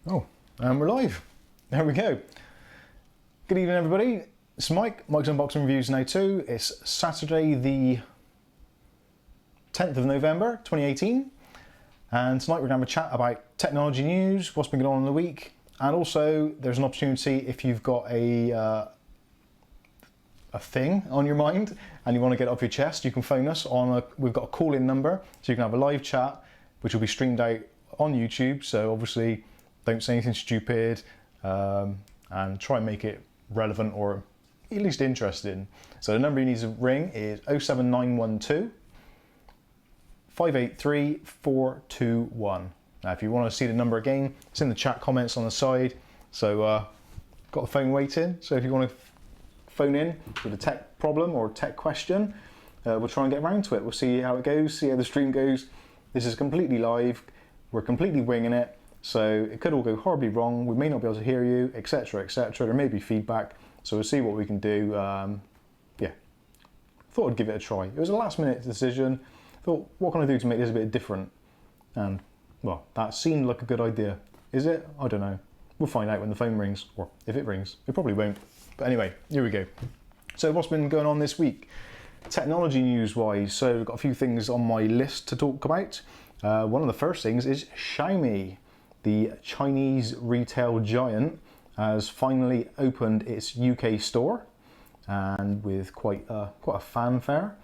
Oh, and we're live. There we go. Good evening, everybody. It's Mike. Mikesunboxing reviews now too. It's Saturday, the 10th of November, 2018. And tonight we're going to have a chat about technology news, what's been going on in the week, and also there's an opportunity if you've got a thing on your mind and you want to get it off your chest, you can phone us on we've got a call-in number, so you can have a live chat, which will be streamed out on YouTube. So obviously, don't say anything stupid, and try and make it relevant or at least interesting. So the number you need to ring is 07912 583 421. Now, if you want to see the number again, it's in the chat comments on the side. So got the phone waiting. So if you want to phone in with a tech problem or tech question, we'll try and get around to it. We'll see how it goes, see how the stream goes. This is completely live. We're completely winging it. So it could all go horribly wrong. We may not be able to hear you, etc., etc. There may be feedback. So we'll see what we can do. Yeah, thought I'd give it a try. It was a last-minute decision. Thought, what can I do to make this a bit different? And well, that seemed like a good idea. Is it? I don't know. We'll find out when the phone rings, or if it rings. It probably won't. But anyway, here we go. So what's been going on this week? Technology news-wise, so I've got a few things on my list to talk about. One of the first things is Xiaomi. The Chinese retail giant has finally opened its UK store, and with quite a fanfare,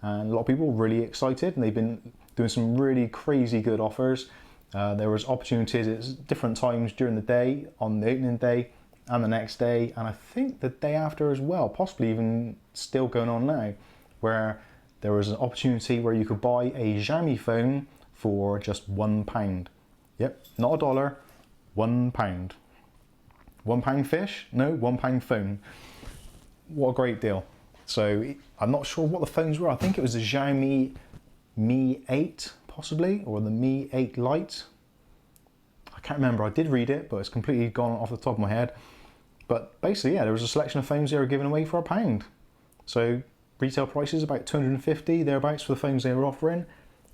and a lot of people really excited, and they've been doing some really crazy good offers. There was opportunities at different times during the day, on the opening day and the next day, and I think the day after as well, possibly even still going on now, where there was an opportunity where you could buy a Xiaomi phone for just £1. Yep, not $1, £1. £1 fish? No, £1 phone. What a great deal. So I'm not sure what the phones were. I think it was the Xiaomi Mi 8 possibly, or the Mi 8 Lite. I can't remember. I did read it, but it's completely gone off the top of my head. But basically, yeah, there was a selection of phones they were giving away for £1. So retail prices about 250 thereabouts for the phones they were offering,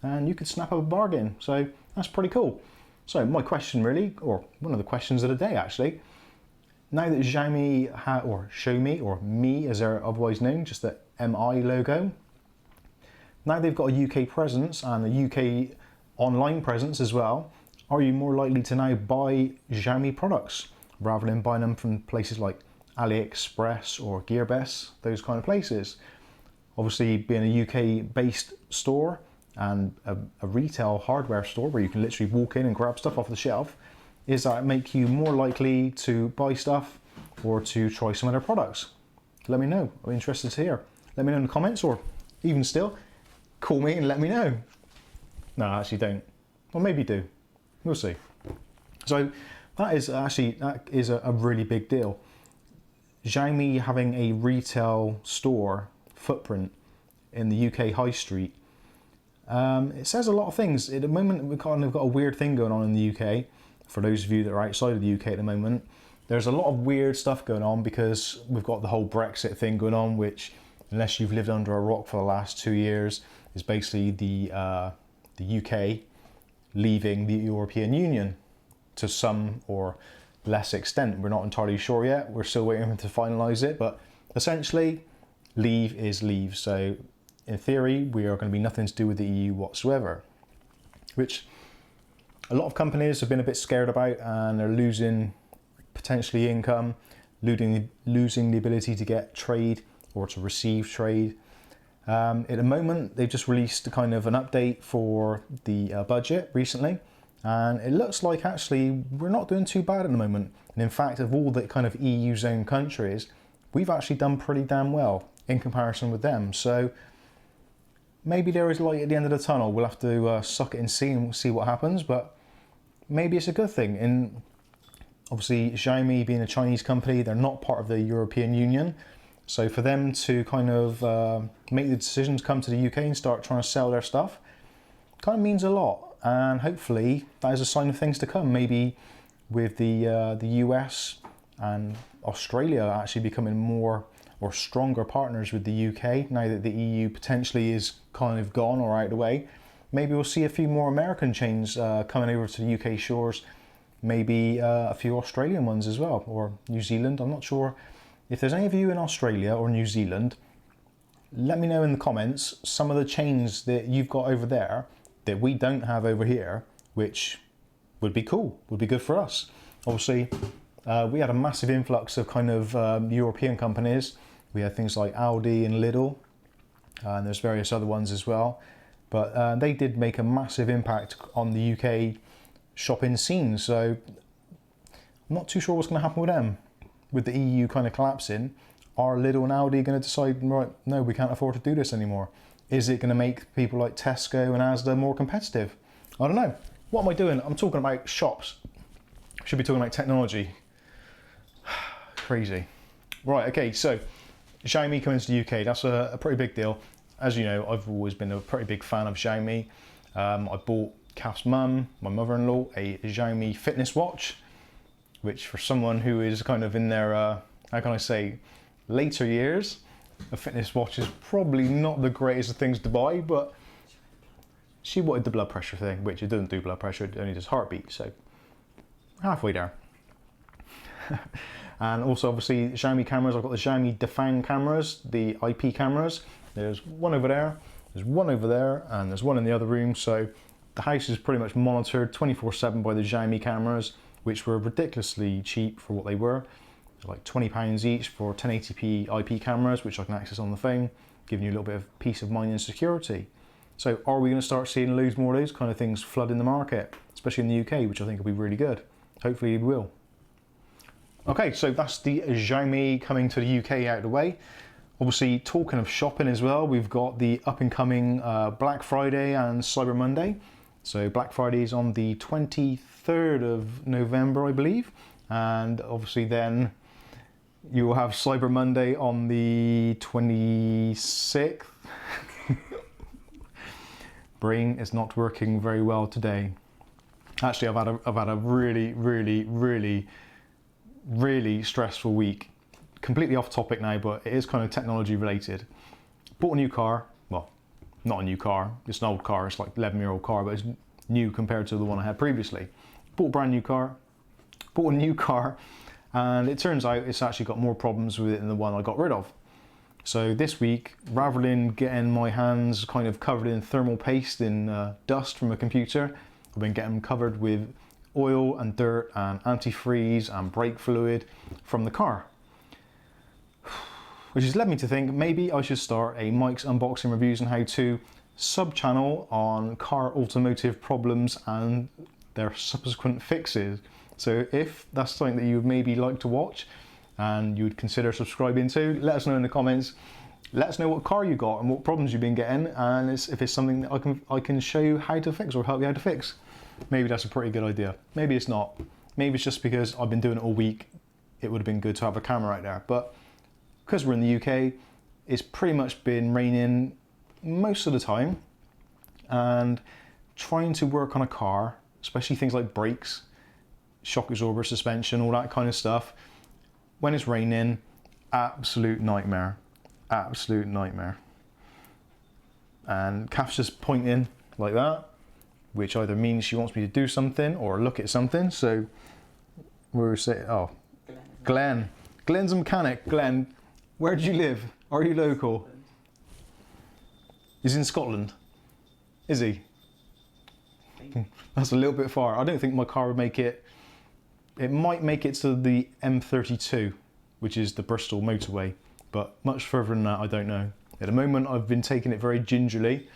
and you could snap up a bargain. So that's pretty cool. So my question really, or one of the questions of the day actually, now that Xiaomi, or Xiaomi, or Mi as they're otherwise known, just the MI logo, now they've got a UK presence and a UK online presence as well, are you more likely to now buy Xiaomi products rather than buying them from places like AliExpress or Gearbest, those kind of places? Obviously, being a UK based store and a retail hardware store where you can literally walk in and grab stuff off the shelf, is that make you more likely to buy stuff or to try some other products? Let me know. I'm interested to hear. Let me know in the comments, or even still, call me and let me know. No, actually don't. Or maybe do. We'll see. So that is a really big deal. Xiaomi having a retail store footprint in the UK high street. It says a lot of things. At the moment, we've kind of got a weird thing going on in the UK. For those of you that are outside of the UK at the moment, there's a lot of weird stuff going on because we've got the whole Brexit thing going on, which, unless you've lived under a rock for the last 2 years, is basically the UK leaving the European Union to some or less extent. We're not entirely sure yet. We're still waiting to finalise it, but essentially, leave is leave. So in theory, we are going to be nothing to do with the EU whatsoever, which a lot of companies have been a bit scared about, and they're losing potentially income, losing the ability to get trade or to receive trade. At the moment, they've just released a kind of an update for the budget recently, and it looks like actually we're not doing too bad at the moment. And in fact, of all the kind of EU zone countries, we've actually done pretty damn well in comparison with them. So maybe there is light at the end of the tunnel. We'll have to suck it and see what happens, but maybe it's a good thing. And obviously, Xiaomi being a Chinese company, they're not part of the European Union. So for them to kind of make the decision to come to the UK and start trying to sell their stuff kind of means a lot. And hopefully that is a sign of things to come. Maybe with the US and Australia actually becoming more or stronger partners with the UK, now that the EU potentially is kind of gone or out of the way. Maybe we'll see a few more American chains coming over to the UK shores maybe a few Australian ones as well, or New Zealand. I'm not sure. If there's any of you in Australia or New Zealand, let me know in the comments some of the chains that you've got over there that we don't have over here, which would be cool, would be good for us. Obviously, we had a massive influx of kind of European companies. We had things like Aldi and Lidl, and there's various other ones as well. But they did make a massive impact on the UK shopping scene. So I'm not too sure what's going to happen with them. With the EU kind of collapsing, are Lidl and Aldi going to decide, right, no, we can't afford to do this anymore? Is it going to make people like Tesco and Asda more competitive? I don't know. What am I doing? I'm talking about shops. Should be talking about technology. Crazy. Right, okay, so Xiaomi coming to the UK, that's a pretty big deal. As you know, I've always been a pretty big fan of Xiaomi. I bought Kath's mum, my mother-in-law, a Xiaomi fitness watch, which for someone who is kind of in their, how can I say, later years, a fitness watch is probably not the greatest of things to buy, but she wanted the blood pressure thing, which it doesn't do blood pressure, it only does heartbeat, so halfway there. And also obviously Xiaomi cameras, I've got the Xiaomi Defang cameras, the IP cameras. There's one over there, there's one over there, and there's one in the other room, so the house is pretty much monitored 24/7 by the Xiaomi cameras, which were ridiculously cheap for what they were. Like £20 each for 1080p IP cameras, which I can access on the phone, giving you a little bit of peace of mind and security. So are we going to start seeing loads more of those kind of things flood in the market, especially in the UK, which I think will be really good. Hopefully it will. Okay, so that's the Xiaomi coming to the UK out of the way. Obviously, talking of shopping as well, we've got the up and coming Black Friday and Cyber Monday. So Black Friday is on the 23rd of November, I believe. And obviously then you will have Cyber Monday on the 26th. Brain is not working very well today. Actually, I've had a really stressful week. Completely off topic now, but it is kind of technology related. Bought a new car. Well, not a new car. It's an old car. It's like 11-year-old car, but it's new compared to the one I had previously. Bought a brand new car. Bought a new car, and it turns out it's actually got more problems with it than the one I got rid of. So this week, rather than getting my hands kind of covered in thermal paste and dust from a computer, I've been getting them covered with oil and dirt and antifreeze and brake fluid from the car. Which has led me to think maybe I should start a Mike's Unboxing Reviews and How-To sub-channel on car automotive problems and their subsequent fixes. So if that's something that you would maybe like to watch and you would consider subscribing to, let us know in the comments. Let us know what car you got and what problems you've been getting, and if it's something that I can show you how to fix or help you how to fix. Maybe that's a pretty good idea. Maybe it's not. Maybe it's just because I've been doing it all week, it would have been good to have a camera out there. But because we're in the UK, it's pretty much been raining most of the time, and trying to work on a car, especially things like brakes, shock absorber, suspension, all that kind of stuff, when it's raining, absolute nightmare. Absolute nightmare. And Kath's just pointing like that, which either means she wants me to do something or look at something. So we're saying, oh, Glenn. Glenn's a mechanic. Glenn, where do you live? Are you local? He's in Scotland. Is he? That's a little bit far. I don't think my car would make it. It might make it to the M32, which is the Bristol motorway, but much further than that, I don't know. At the moment, I've been taking it very gingerly,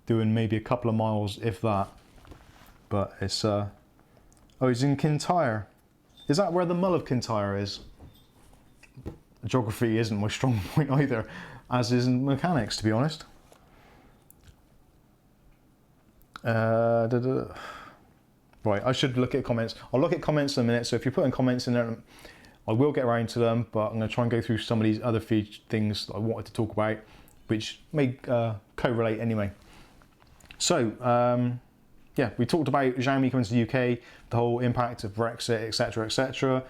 doing maybe a couple of miles, if that. But it's, oh, he's in Kintyre. Is that where the Mull of Kintyre is? Geography isn't my strong point either, as is mechanics, to be honest. Right, I should look at comments. I'll look at comments in a minute, so if you're putting comments in there, I will get around to them, but I'm going to try and go through some of these other things that I wanted to talk about, which may correlate anyway. So, yeah, we talked about Xiaomi coming to the UK, the whole impact of Brexit, etc., etc.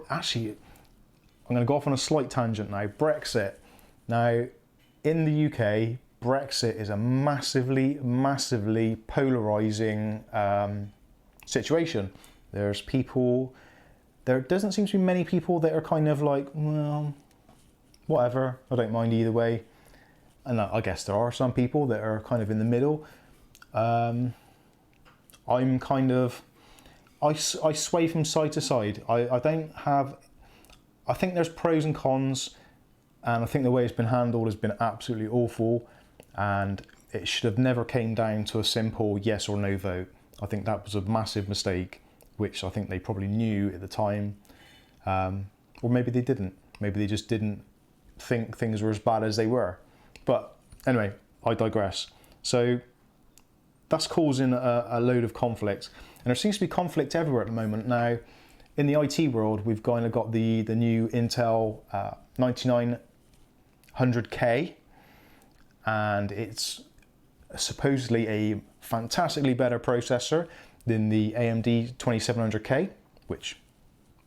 Actually, I'm going to go off on a slight tangent now. Brexit. Now, in the UK, Brexit is a massively polarising situation. There's people, there doesn't seem to be many people that are kind of like, well, whatever, I don't mind either way. And I guess there are some people that are kind of in the middle. I'm kind of, I sway from side to side. I don't have, I think there's pros and cons, and I think the way it's been handled has been absolutely awful, and it should have never came down to a simple yes or no vote. I think that was a massive mistake, which I think they probably knew at the time, or maybe they didn't. Maybe they just didn't think things were as bad as they were. But anyway, I digress. So that's causing a load of conflict, and there seems to be conflict everywhere at the moment. Now, in the IT world, we've kind of got the new Intel 2700K, and it's supposedly a fantastically better processor than the AMD 2700K, which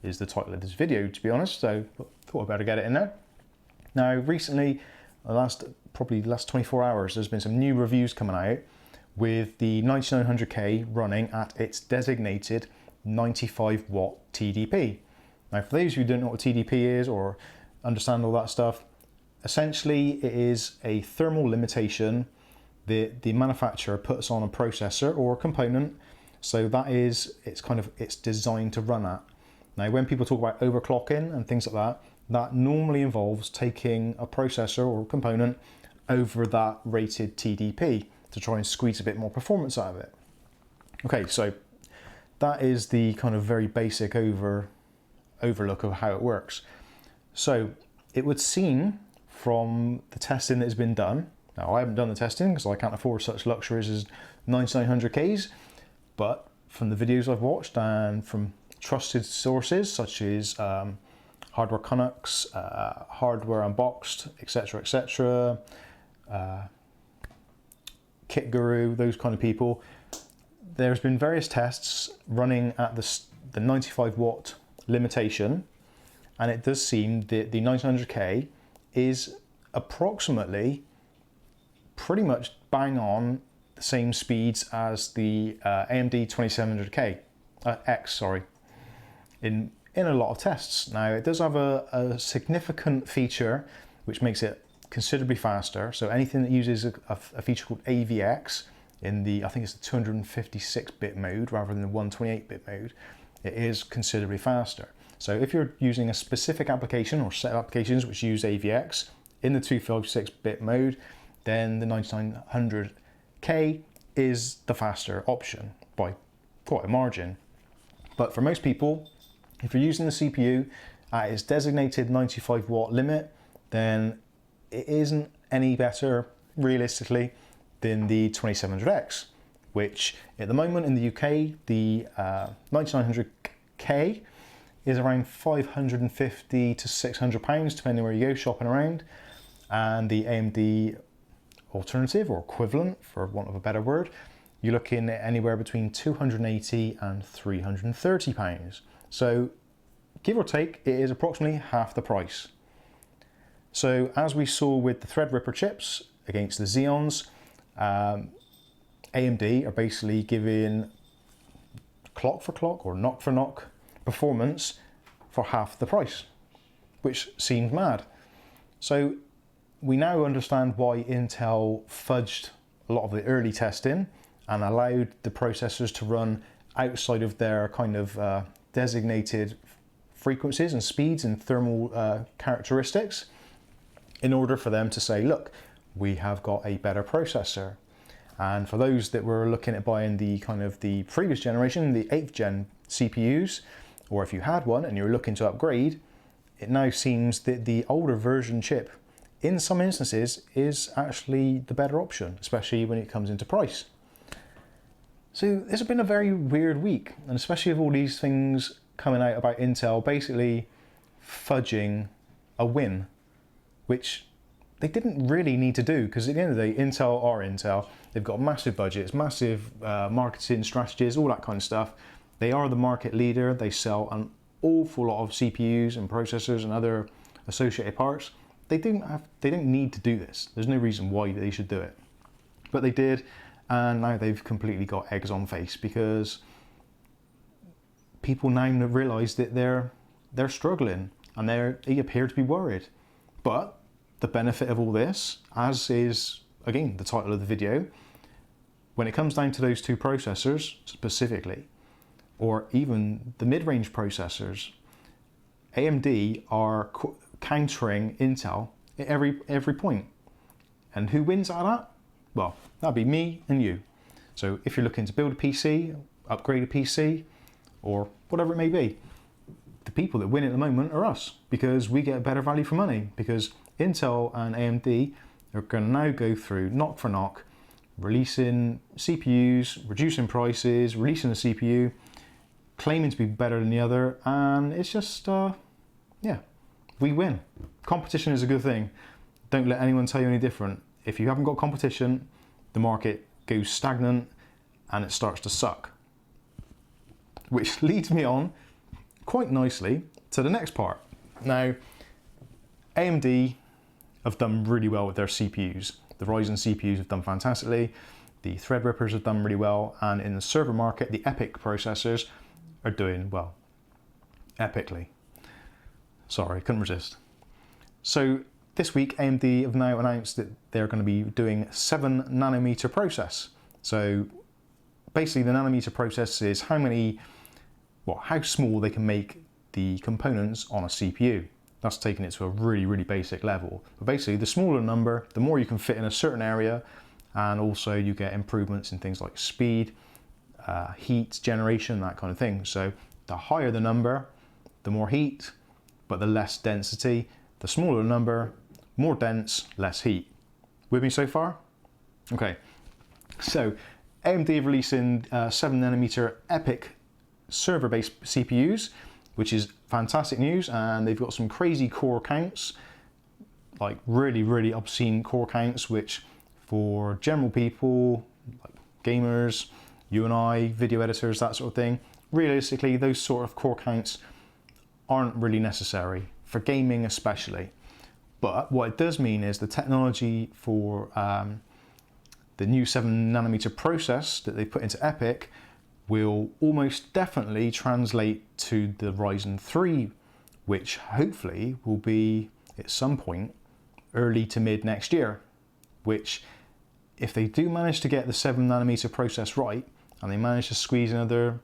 is the title of this video, to be honest, so I thought I'd better get it in there. Now, recently, probably the last 24 hours, there's been some new reviews coming out with the 9900K running at its designated 95 watt TDP. Now, for those of you who don't know what a TDP is or understand all that stuff, essentially it is a thermal limitation that the manufacturer puts on a processor or a component, so that is, it's designed to run at. Now, when people talk about overclocking and things like that, that normally involves taking a processor or a component over that rated TDP to try and squeeze a bit more performance out of it. Okay, so that is the kind of very basic overlook of how it works. So it would seem from the testing that has been done, now I haven't done the testing because I can't afford such luxuries as 9900Ks, but from the videos I've watched and from trusted sources such as Hardware Canucks, Hardware Unboxed, etc., Kit Guru, those kind of people, there's been various tests running at the 95 watt limitation, and it does seem that the 9900K is approximately pretty much bang on the same speeds as the AMD 2700K X, sorry, in a lot of tests. Now, it does have a significant feature which makes it considerably faster. So anything that uses a feature called AVX in the, I think it's the 256-bit mode rather than the 128-bit mode, it is considerably faster. So if you're using a specific application or set of applications which use AVX in the 256-bit mode, then the 9900K is the faster option by quite a margin. But for most people, if you're using the CPU at its designated 95 watt limit, then it isn't any better, realistically, than the 2700X, which at the moment in the UK, the 9900K is around 550 to 600 pounds, depending where you go shopping around. And the AMD alternative or equivalent, for want of a better word, you're looking at anywhere between 280 and 330 pounds. So give or take, it is approximately half the price. So as we saw with the Threadripper chips against the Xeons, AMD are basically giving clock for clock or knock for knock performance for half the price, which seems mad. So we now understand why Intel fudged a lot of the early testing and allowed the processors to run outside of their kind of designated frequencies and speeds and thermal characteristics in order for them to say, look, we have got a better processor. And for those that were looking at buying the kind of the previous generation, the 8th gen CPUs, or if you had one and you're looking to upgrade, it now seems that the older version chip in some instances is actually the better option, especially when it comes into price. So this has been a very weird week, and especially with all these things coming out about Intel basically fudging a win, which they didn't really need to do, because at the end of the day, Intel are Intel. They've got massive budgets, massive marketing strategies, all that kind of stuff. They are the market leader. They sell an awful lot of CPUs and processors and other associated parts. They don't need to do this. There's no reason why they should do it. But they did, and now they've completely got eggs on face, because people now realise that they're struggling and they appear to be worried. But the benefit of all this, as is again the title of the video, when it comes down to those two processors specifically, or even the mid-range processors, AMD are countering Intel at every point. And who wins out of that? Well, that'd be me and you. So if you're looking to build a PC, upgrade a PC, or whatever it may be, the people that win at the moment are us, because we get a better value for money, because Intel and AMD are going to now go through knock for knock, releasing CPUs, reducing prices, releasing a CPU, claiming to be better than the other, and it's just, yeah, we win. Competition is a good thing. Don't let anyone tell you any different. If you haven't got competition, the market goes stagnant and it starts to suck. Which leads me on quite nicely to the next part. Now, AMD have done really well with their CPUs. The Ryzen CPUs have done fantastically. The Threadrippers have done really well. And in the server market, the EPYC processors are doing well. Epically. Sorry, couldn't resist. So this week, AMD have now announced that they're going to be doing 7nm process. So basically the nanometer process is how small they can make the components on a CPU. That's taking it to a really, really basic level. But basically the smaller number, the more you can fit in a certain area, and also you get improvements in things like speed, heat generation, that kind of thing. So the higher the number, the more heat, but the less density. The smaller the number, more dense, less heat. With me so far? Okay, so AMD are releasing 7nm EPYC server-based CPUs, which is fantastic news, and they've got some crazy core counts, like really, really obscene core counts, which for general people, like gamers, you and I, video editors, that sort of thing, realistically, those sort of core counts aren't really necessary, for gaming especially. But what it does mean is the technology for the new 7nm process that they put into EPYC will almost definitely translate to the Ryzen 3, which hopefully will be at some point early to mid next year, which if they do manage to get the 7nm process right, and they manage to squeeze another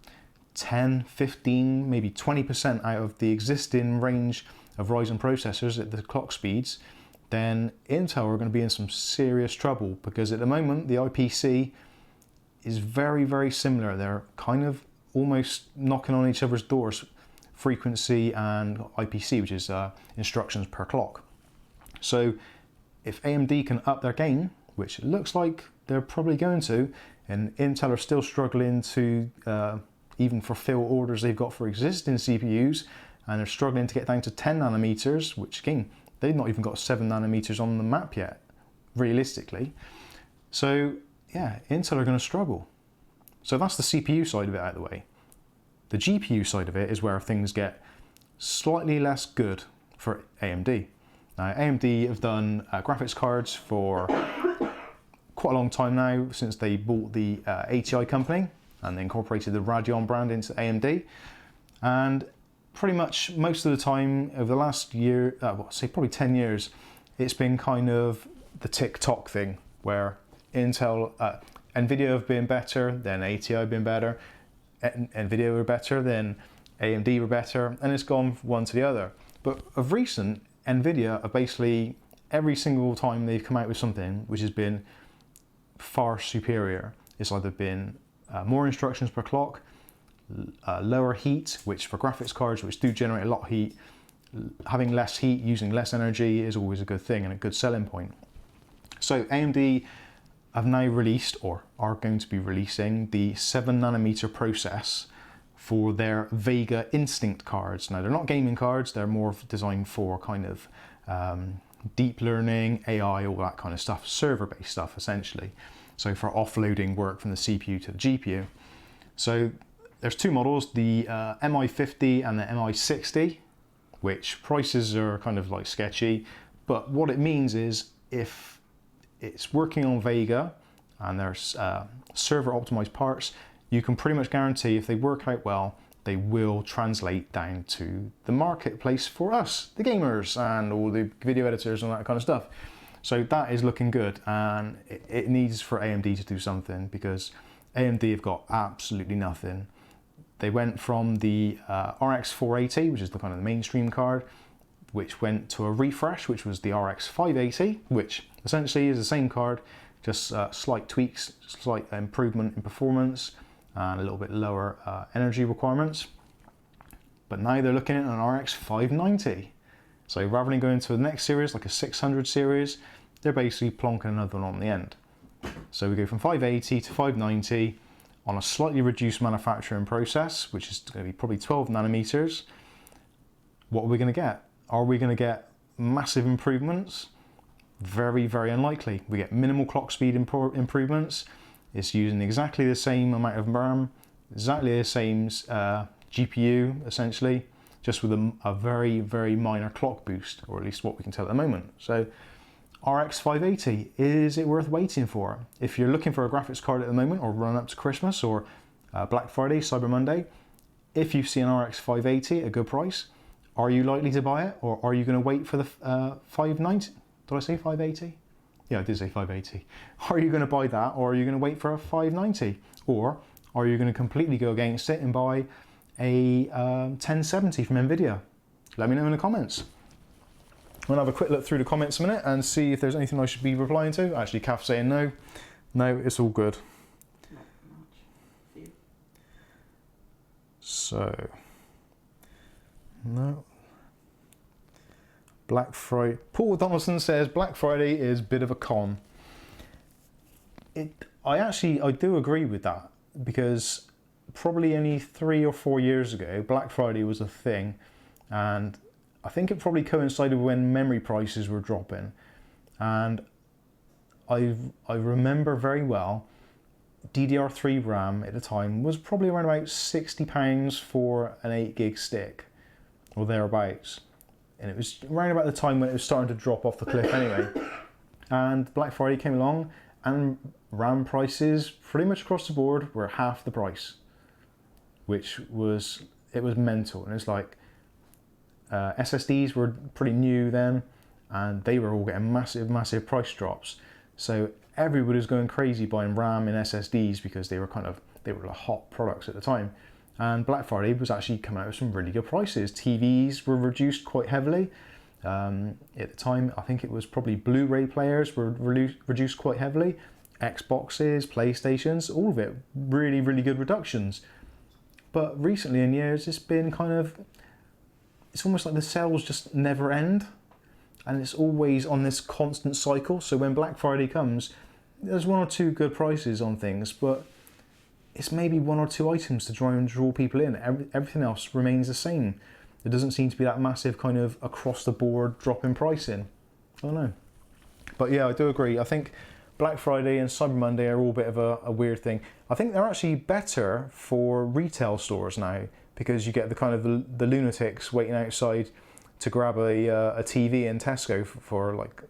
10, 15, maybe 20% out of the existing range of Ryzen processors at the clock speeds, then Intel are going to be in some serious trouble, because at the moment the IPC is very, very similar. They're kind of almost knocking on each other's doors, frequency and IPC, which is instructions per clock. So if AMD can up their game, which it looks like they're probably going to, and Intel are still struggling to even fulfill orders they've got for existing CPUs, and they're struggling to get down to 10nm, which again, they've not even got 7nm on the map yet, realistically. So yeah, Intel are going to struggle. So that's the CPU side of it out of the way. The GPU side of it is where things get slightly less good for AMD. Now, AMD have done graphics cards for quite a long time now, since they bought the ATI company and they incorporated the Radeon brand into AMD. And pretty much most of the time over the last year, say probably 10 years, it's been kind of the tick-tock thing, where Intel, NVIDIA have been better, then ATI have been better, NVIDIA were better, then AMD were better, and it's gone from one to the other. But of recent, NVIDIA have basically, every single time they've come out with something which has been far superior, it's either been more instructions per clock, lower heat, which for graphics cards, which do generate a lot of heat, having less heat, using less energy is always a good thing and a good selling point. So AMD have now released, or are going to be releasing, the 7nm process for their Vega Instinct cards. Now, they're not gaming cards, they're more designed for kind of deep learning, AI, all that kind of stuff, server-based stuff essentially. So for offloading work from the CPU to the GPU. So there's two models, the MI50 and the MI60, which prices are kind of like sketchy, but what it means is if it's working on Vega and there's server optimized parts, you can pretty much guarantee if they work out well, they will translate down to the marketplace for us, the gamers, and all the video editors and all that kind of stuff. So that is looking good, and it needs for AMD to do something, because AMD have got absolutely nothing. They went from the RX 480, which is the kind of the mainstream card, which went to a refresh, which was the RX 580, which essentially is the same card, just slight tweaks, slight improvement in performance, and a little bit lower energy requirements. But now they're looking at an RX 590. So rather than going to the next series, like a 600 series, they're basically plonking another one on the end. So we go from 580 to 590 on a slightly reduced manufacturing process, which is going to be probably 12 nanometers. What are we going to get? Are we going to get massive improvements? Very, very unlikely. We get minimal clock speed improvements. It's using exactly the same amount of RAM, exactly the same GPU, essentially, just with a very, very minor clock boost, or at least what we can tell at the moment. So RX 580, is it worth waiting for? If you're looking for a graphics card at the moment, or run up to Christmas, or Black Friday, Cyber Monday, if you see an RX 580 at a good price, are you likely to buy it, or are you going to wait for the 590? Did I say 580? Yeah, I did say 580. Are you going to buy that, or are you going to wait for a 590? Or are you going to completely go against it and buy a 1070 from NVIDIA? Let me know in the comments. I'm going to have a quick look through the comments a minute and see if there's anything I should be replying to. Actually, Kath's saying no. No, it's all good. So, no. Black Friday. Paul Donaldson says Black Friday is a bit of a con. I do agree with that, because probably only 3 or 4 years ago, Black Friday was a thing, and I think it probably coincided when memory prices were dropping. And I remember very well, DDR3 RAM at the time was probably around about £60 for an 8 gig stick, or thereabouts. And it was around about the time when it was starting to drop off the cliff anyway. And Black Friday came along, and RAM prices pretty much across the board were half the price, which was, it was mental. And it's like, SSDs were pretty new then, and they were all getting massive price drops. So everybody was going crazy buying RAM and SSDs, because they were the hot products at the time. And Black Friday was actually coming out with some really good prices. TVs were reduced quite heavily. At the time, I think it was probably Blu-ray players were reduced quite heavily. Xboxes, PlayStations, all of it, really, really good reductions. But recently in years, it's been it's almost like the sales just never end. And it's always on this constant cycle. So when Black Friday comes, there's 1 or 2 good prices on things, but it's maybe 1 or 2 items to try and draw people in. Everything else remains the same. There doesn't seem to be that massive kind of across the board drop in pricing. I don't know. But yeah, I do agree. I think Black Friday and Cyber Monday are all a bit of a weird thing. I think they're actually better for retail stores now, because you get the kind of the lunatics waiting outside to grab a TV in Tesco for like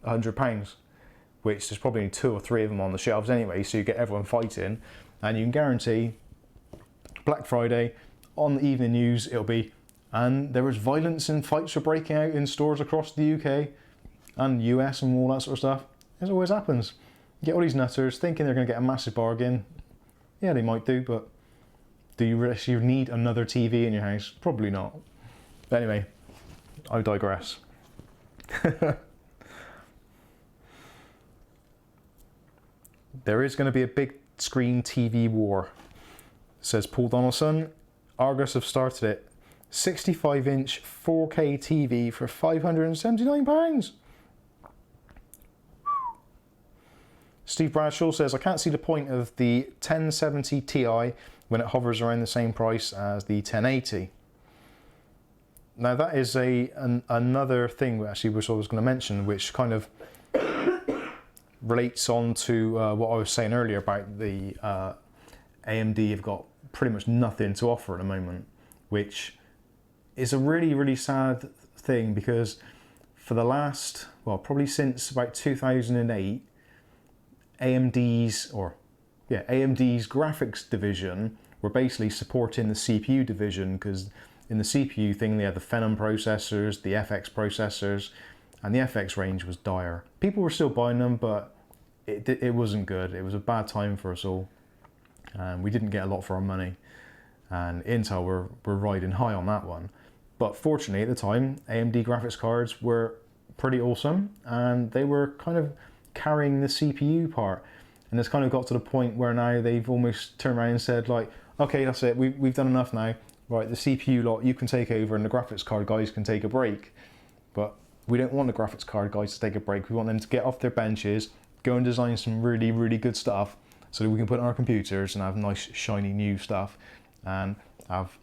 £100, which there's probably 2 or 3 of them on the shelves anyway, so you get everyone fighting. And you can guarantee Black Friday, on the evening news, it'll be, and there was violence and fights were breaking out in stores across the UK and US and all that sort of stuff. It always happens. You get all these nutters thinking they're going to get a massive bargain. Yeah, they might do, but do you actually need another TV in your house? Probably not. But anyway, I digress. There is going to be a big screen TV war, says Paul Donaldson. Argus have started it. 65-inch 4K TV for £579. Steve Bradshaw says, I can't see the point of the 1070 Ti when it hovers around the same price as the 1080. Now that is another thing actually which I was going to mention, which kind of relates on to what I was saying earlier about the AMD have got pretty much nothing to offer at the moment, which is a really, really sad thing, because for the last, well, probably since about AMD's graphics division were basically supporting the CPU division, because in the CPU thing they had the Phenom processors, the FX processors, and the FX range was dire. People were still buying them, but it wasn't good. It was a bad time for us all, and we didn't get a lot for our money. And Intel were riding high on that one. But fortunately at the time, AMD graphics cards were pretty awesome, and they were kind of carrying the CPU part. And it's kind of got to the point where now they've almost turned around and said, like, okay, that's it, we've done enough now. Right, the CPU lot, you can take over and the graphics card guys can take a break. But we don't want the graphics card guys to take a break. We want them to get off their benches, go and design some really, really good stuff so that we can put it on our computers and have nice, shiny new stuff and have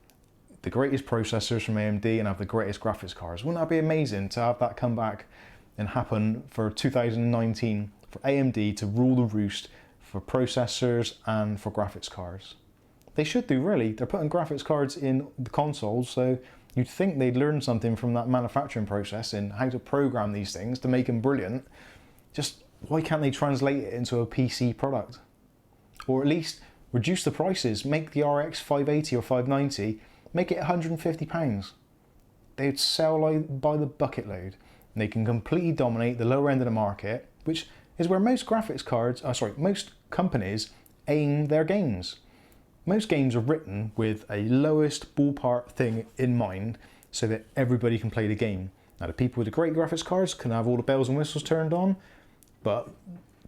the greatest processors from AMD and have the greatest graphics cards. Wouldn't that be amazing to have that come back and happen for 2019, for AMD to rule the roost for processors and for graphics cards? They should do, really. They're putting graphics cards in the consoles, so you'd think they'd learn something from that manufacturing process in how to program these things to make them brilliant. Just why can't they translate it into a PC product? Or at least reduce the prices, make the RX 580 or 590, make it £150. They'd sell like by the bucket load. And they can completely dominate the lower end of the market, which is where most graphics cards, most companies aim their games. Most games are written with a lowest ballpark thing in mind so that everybody can play the game. Now the people with the great graphics cards can have all the bells and whistles turned on, but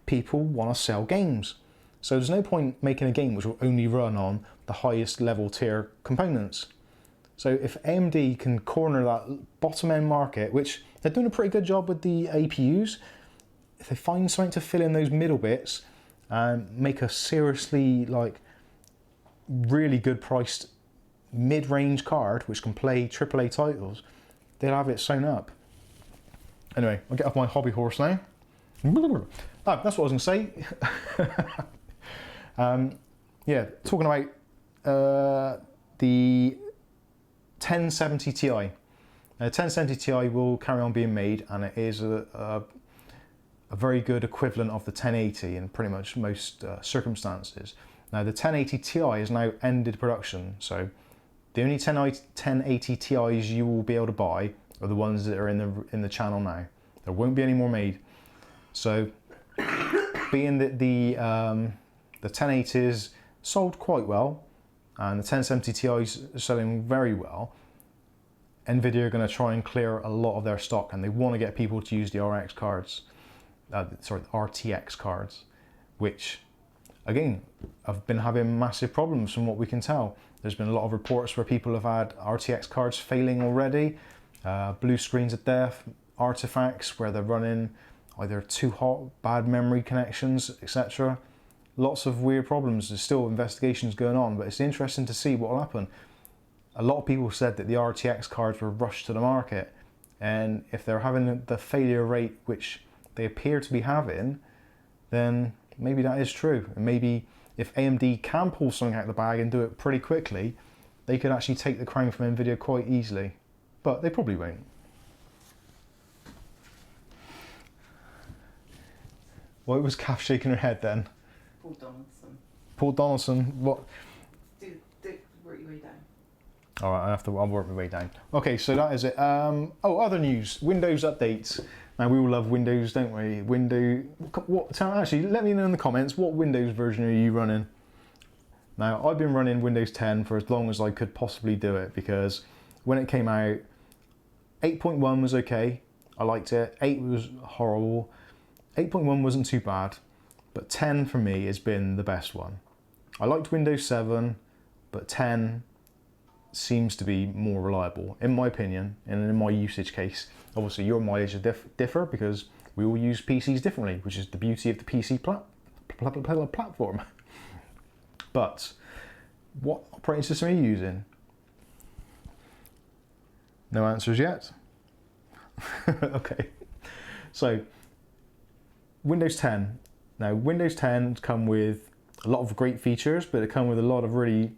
people want to sell games. So there's no point making a game which will only run on the highest level tier components. So if AMD can corner that bottom end market, which they're doing a pretty good job with the APUs, if they find something to fill in those middle bits and make a seriously like really good priced mid-range card which can play AAA titles, they'll have it sewn up. Anyway, I'll get off my hobby horse now. That's what I was going to say. Yeah, talking about the 1070 Ti. 1070 Ti will carry on being made, and it is a very good equivalent of the 1080 in pretty much most circumstances. Now the 1080 Ti has now ended production, so the only 1080 Ti's you will be able to buy are the ones that are in the channel now. There won't be any more made. So, being that the 1080s sold quite well and the 1070 Ti's are selling very well, Nvidia are going to try and clear a lot of their stock, and they want to get people to use the RX cards, the RTX cards, which again have been having massive problems from what we can tell. There's been a lot of reports where people have had RTX cards failing already, blue screens of death, artifacts where they're running either too hot, bad memory connections, etc. Lots of weird problems. There's still investigations going on, but it's interesting to see what will happen. A lot of people said that the RTX cards were rushed to the market, and if they're having the failure rate which they appear to be having, then maybe that is true. And maybe if AMD can pull something out of the bag and do it pretty quickly, they could actually take the crown from Nvidia quite easily. But they probably won't. Why was Kath shaking her head then? Paul Donaldson. Paul Donaldson, what? Work your way down. Alright, I'll work my way down. Okay, so that is it. Oh, other news. Windows updates. Now, we all love Windows, don't we? Actually, let me know in the comments, what Windows version are you running? Now, I've been running Windows 10 for as long as I could possibly do it, because when it came out, 8.1 was okay. I liked it. 8 was horrible. 8.1 wasn't too bad, but 10 for me has been the best one. I liked Windows 7, but 10 seems to be more reliable, in my opinion, and in my usage case. Obviously, your mileage differ because we all use PCs differently, which is the beauty of the PC platform. But what operating system are you using? No answers yet? Okay. So, Windows 10. Now, Windows 10 come with a lot of great features, but it come with a lot of really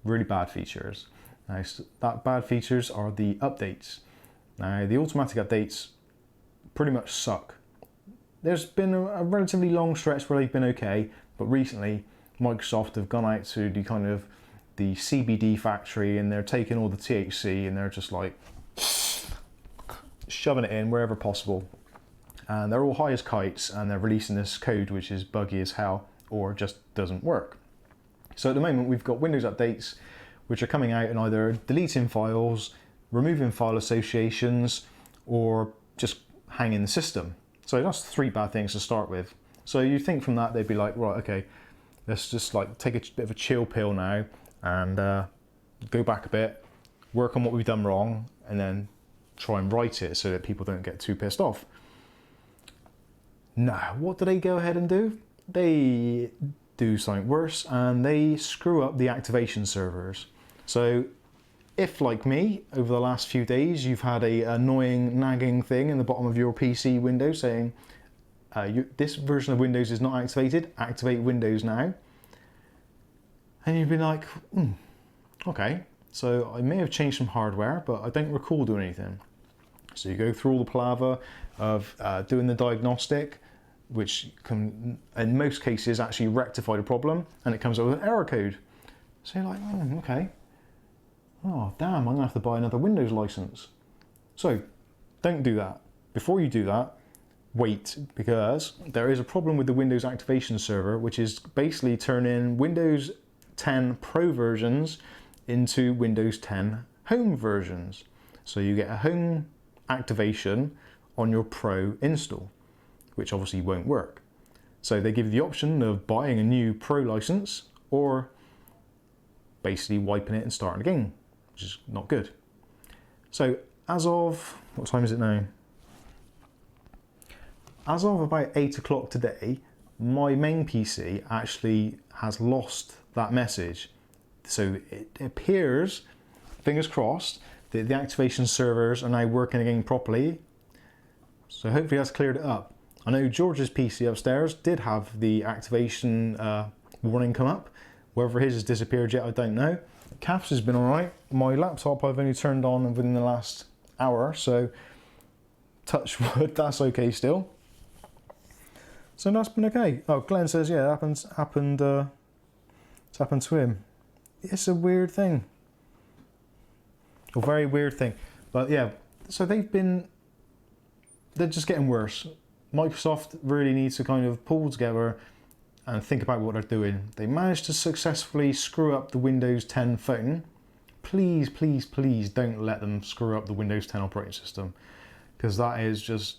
bad features. Now, that bad features are the updates. Now, the automatic updates pretty much suck. There's been a relatively long stretch where they've been okay, but recently Microsoft have gone out to the kind of the CBD factory and they're taking all the THC and they're just like shoving it in wherever possible. And they're all high as kites and they're releasing this code which is buggy as hell or just doesn't work. So at the moment we've got Windows updates which are coming out and either deleting files, removing file associations, or just hanging the system. So that's 3 bad things to start with. So you think from that they'd be like, right, okay, let's just like take a bit of a chill pill now and go back a bit, work on what we've done wrong, and then try and right it so that people don't get too pissed off. Now, what do they go ahead and do? They do something worse and they screw up the activation servers. So if, like me, over the last few days you've had a annoying nagging thing in the bottom of your PC window saying this version of Windows is not activated, activate Windows now. And you've been like, okay, so I may have changed some hardware, but I don't recall doing anything. So you go through all the palaver of doing the diagnostic, which can, in most cases, actually rectify the problem, and it comes up with an error code. So you're like, okay. Oh, damn, I'm gonna have to buy another Windows license. So don't do that. Before you do that, wait, because there is a problem with the Windows activation server, which is basically turning Windows 10 Pro versions into Windows 10 Home versions. So you get a home activation on your Pro install, which obviously won't work. So they give you the option of buying a new Pro license or basically wiping it and starting again, which is not good. So as of, what time is it now? As of about 8 o'clock today, my main PC actually has lost that message. So it appears, fingers crossed, that the activation servers are now working again properly. So hopefully that's cleared it up. I know George's PC upstairs did have the activation warning come up. Whether his has disappeared yet, I don't know. Kath's has been alright. My laptop I've only turned on within the last hour, so touch wood, that's okay still. So that's been okay. Oh, Glenn says, yeah, it's happened to him. It's a weird thing. A very weird thing. But yeah, so they're just getting worse. Microsoft really needs to kind of pull together and think about what they're doing. They managed to successfully screw up the Windows 10 phone. Please, please, please don't let them screw up the Windows 10 operating system, because that is just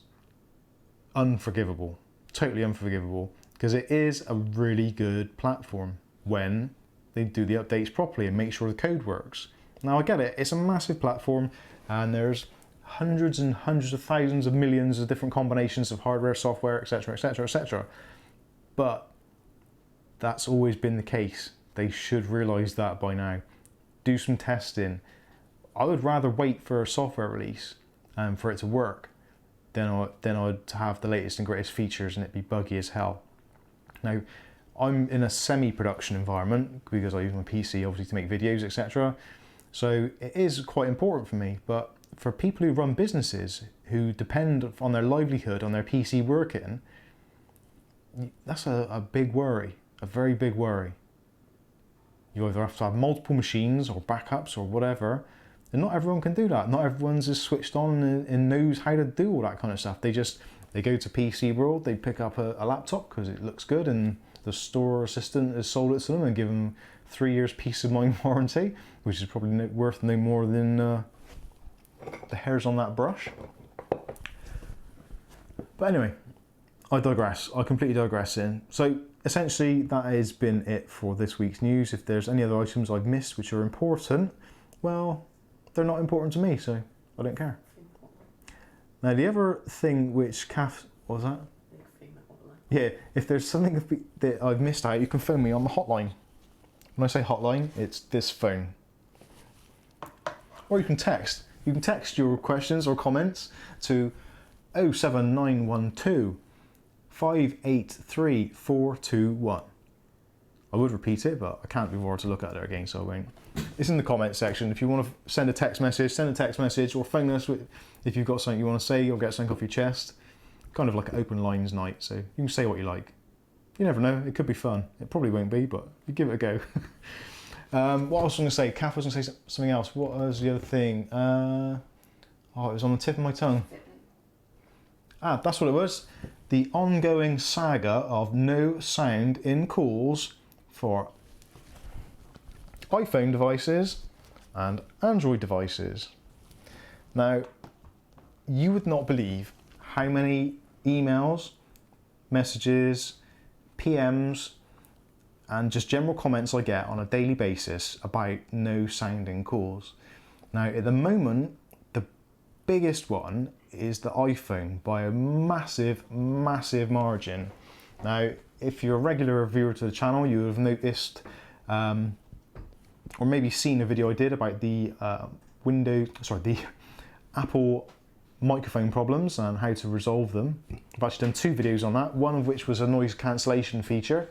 unforgivable. Totally unforgivable, because it is a really good platform when they do the updates properly and make sure the code works. Now I get it, it's a massive platform and there's hundreds and hundreds of thousands of millions of different combinations of hardware, software, etc, etc, etc. But that's always been the case. They should realise that by now. Do some testing. I would rather wait for a software release and for it to work than I'd have the latest and greatest features and it be buggy as hell. Now, I'm in a semi-production environment because I use my PC obviously to make videos, etc. So it is quite important for me, but for people who run businesses who depend on their livelihood on their PC working, that's a big worry, a very big worry. You either have to have multiple machines or backups or whatever, and not everyone can do that. Not everyone's as switched on and knows how to do all that kind of stuff. They go to PC World, they pick up a laptop because it looks good and the store assistant has sold it to them and given them 3 years peace of mind warranty, which is probably worth no more than the hairs on that brush. But anyway, I digress. I completely digress in. So essentially that has been it for this week's news. If there's any other items I've missed which are important, well, they're not important to me, so I don't care. Now the other thing which Kath, what was that? Yeah, if there's something that I've missed out, you can phone me on the hotline. When I say hotline, it's this phone. Or you can text. You can text your questions or comments to 07912 583 421. I would repeat it, but I can't be bothered to look at it again, so I won't. It's in the comment section. If you want to send a text message, or phone us if you've got something you want to say or get something off your chest. Kind of like an open lines night, so you can say what you like. You never know, it could be fun. It probably won't be, but you give it a go. What else was I going to say? Kath was going to say something else. What was the other thing? Oh, it was on the tip of my tongue. Ah, that's what it was. The ongoing saga of no sound in calls for iPhone devices and Android devices. Now, you would not believe how many emails, messages, PMs, and just general comments I get on a daily basis about no sound in calls. Now, at the moment, the biggest one is the iPhone by a massive, massive margin. Now, if you're a regular viewer to the channel, you would have noticed or maybe seen a video I did about the the Apple microphone problems and how to resolve them. I've actually done 2 videos on that, one of which was a noise cancellation feature,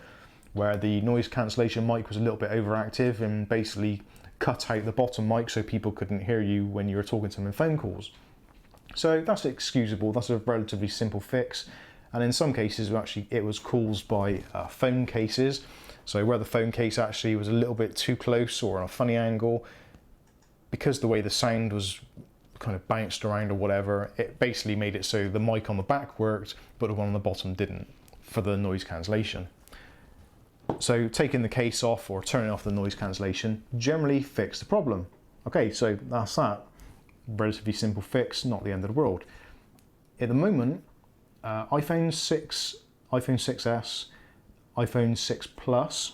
where the noise cancellation mic was a little bit overactive and basically cut out the bottom mic so people couldn't hear you when you were talking to them in phone calls. So that's excusable, that's a relatively simple fix. And in some cases, actually, it was caused by phone cases. So where the phone case actually was a little bit too close or on a funny angle, because the way the sound was kind of bounced around or whatever, it basically made it so the mic on the back worked, but the one on the bottom didn't for the noise cancellation. So taking the case off or turning off the noise cancellation generally fixed the problem. Okay, so that's that. Relatively simple fix, not the end of the world. At the moment, iPhone 6, iPhone 6S, iPhone 6 Plus,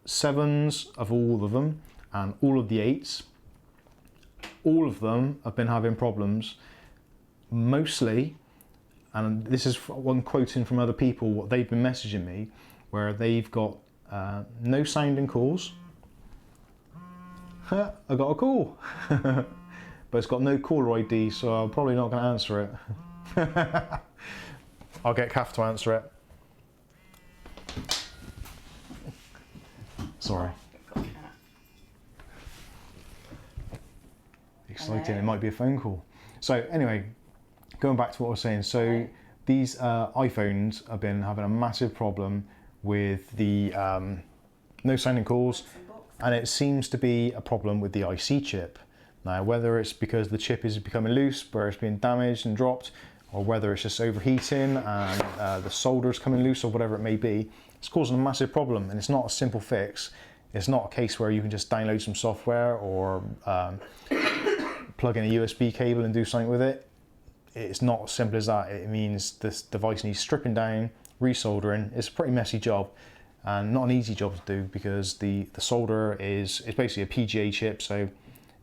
7s of all of them, and all of the 8s, all of them have been having problems, mostly, and this is one quoting from other people, what they've been messaging me, where they've got no sound in calls. I got a call, but it's got no caller ID, so I'm probably not going to answer it. I'll get Kath to answer it. Sorry. Exciting, it might be a phone call. So anyway, going back to what I was saying, so these iPhones have been having a massive problem with the no sounding calls, and it seems to be a problem with the IC chip. Now, whether it's because the chip is becoming loose, where it's being damaged and dropped, or whether it's just overheating and the solder's coming loose or whatever it may be, it's causing a massive problem, and it's not a simple fix. It's not a case where you can just download some software or plug in a USB cable and do something with it. It's not as simple as that. It means this device needs stripping down, resoldering. It's a pretty messy job and not an easy job to do, because the solder it's basically a PGA chip, so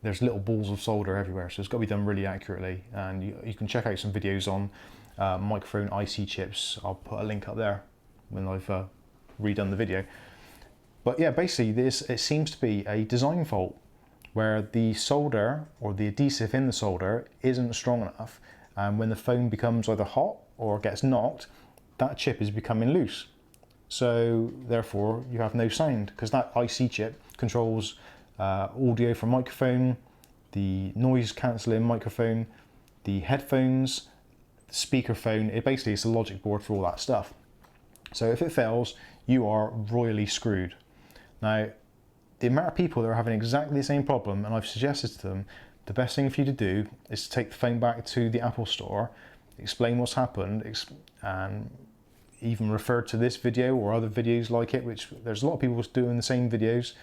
there's little balls of solder everywhere, so it's got to be done really accurately. And you can check out some videos on microphone IC chips. I'll put a link up there when I've redone the video. But yeah, basically it seems to be a design fault, where the solder or the adhesive in the solder isn't strong enough, and when the phone becomes either hot or gets knocked, that chip is becoming loose. So therefore you have no sound, because that IC chip controls audio from microphone, the noise cancelling microphone, the headphones, the speakerphone. Basically it's a logic board for all that stuff. So if it fails, you are royally screwed. Now, the amount of people that are having exactly the same problem, and I've suggested to them, the best thing for you to do is to take the phone back to the Apple Store, explain what's happened, and even refer to this video or other videos like it, which there's a lot of people doing the same videos.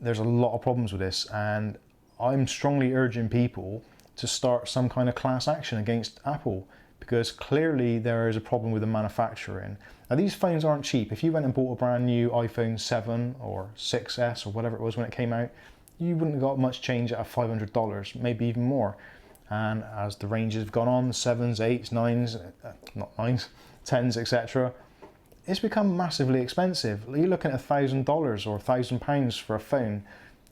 There's a lot of problems with this, and I'm strongly urging people to start some kind of class action against Apple, because clearly there is a problem with the manufacturing. Now, these phones aren't cheap. If you went and bought a brand new iPhone 7 or 6S or whatever it was when it came out, you wouldn't have got much change at $500, maybe even more. And as the ranges have gone on, 7s, 8s, 9s, not 9s, 10s, etc., it's become massively expensive. You're looking at $1,000 or £1,000 for a phone.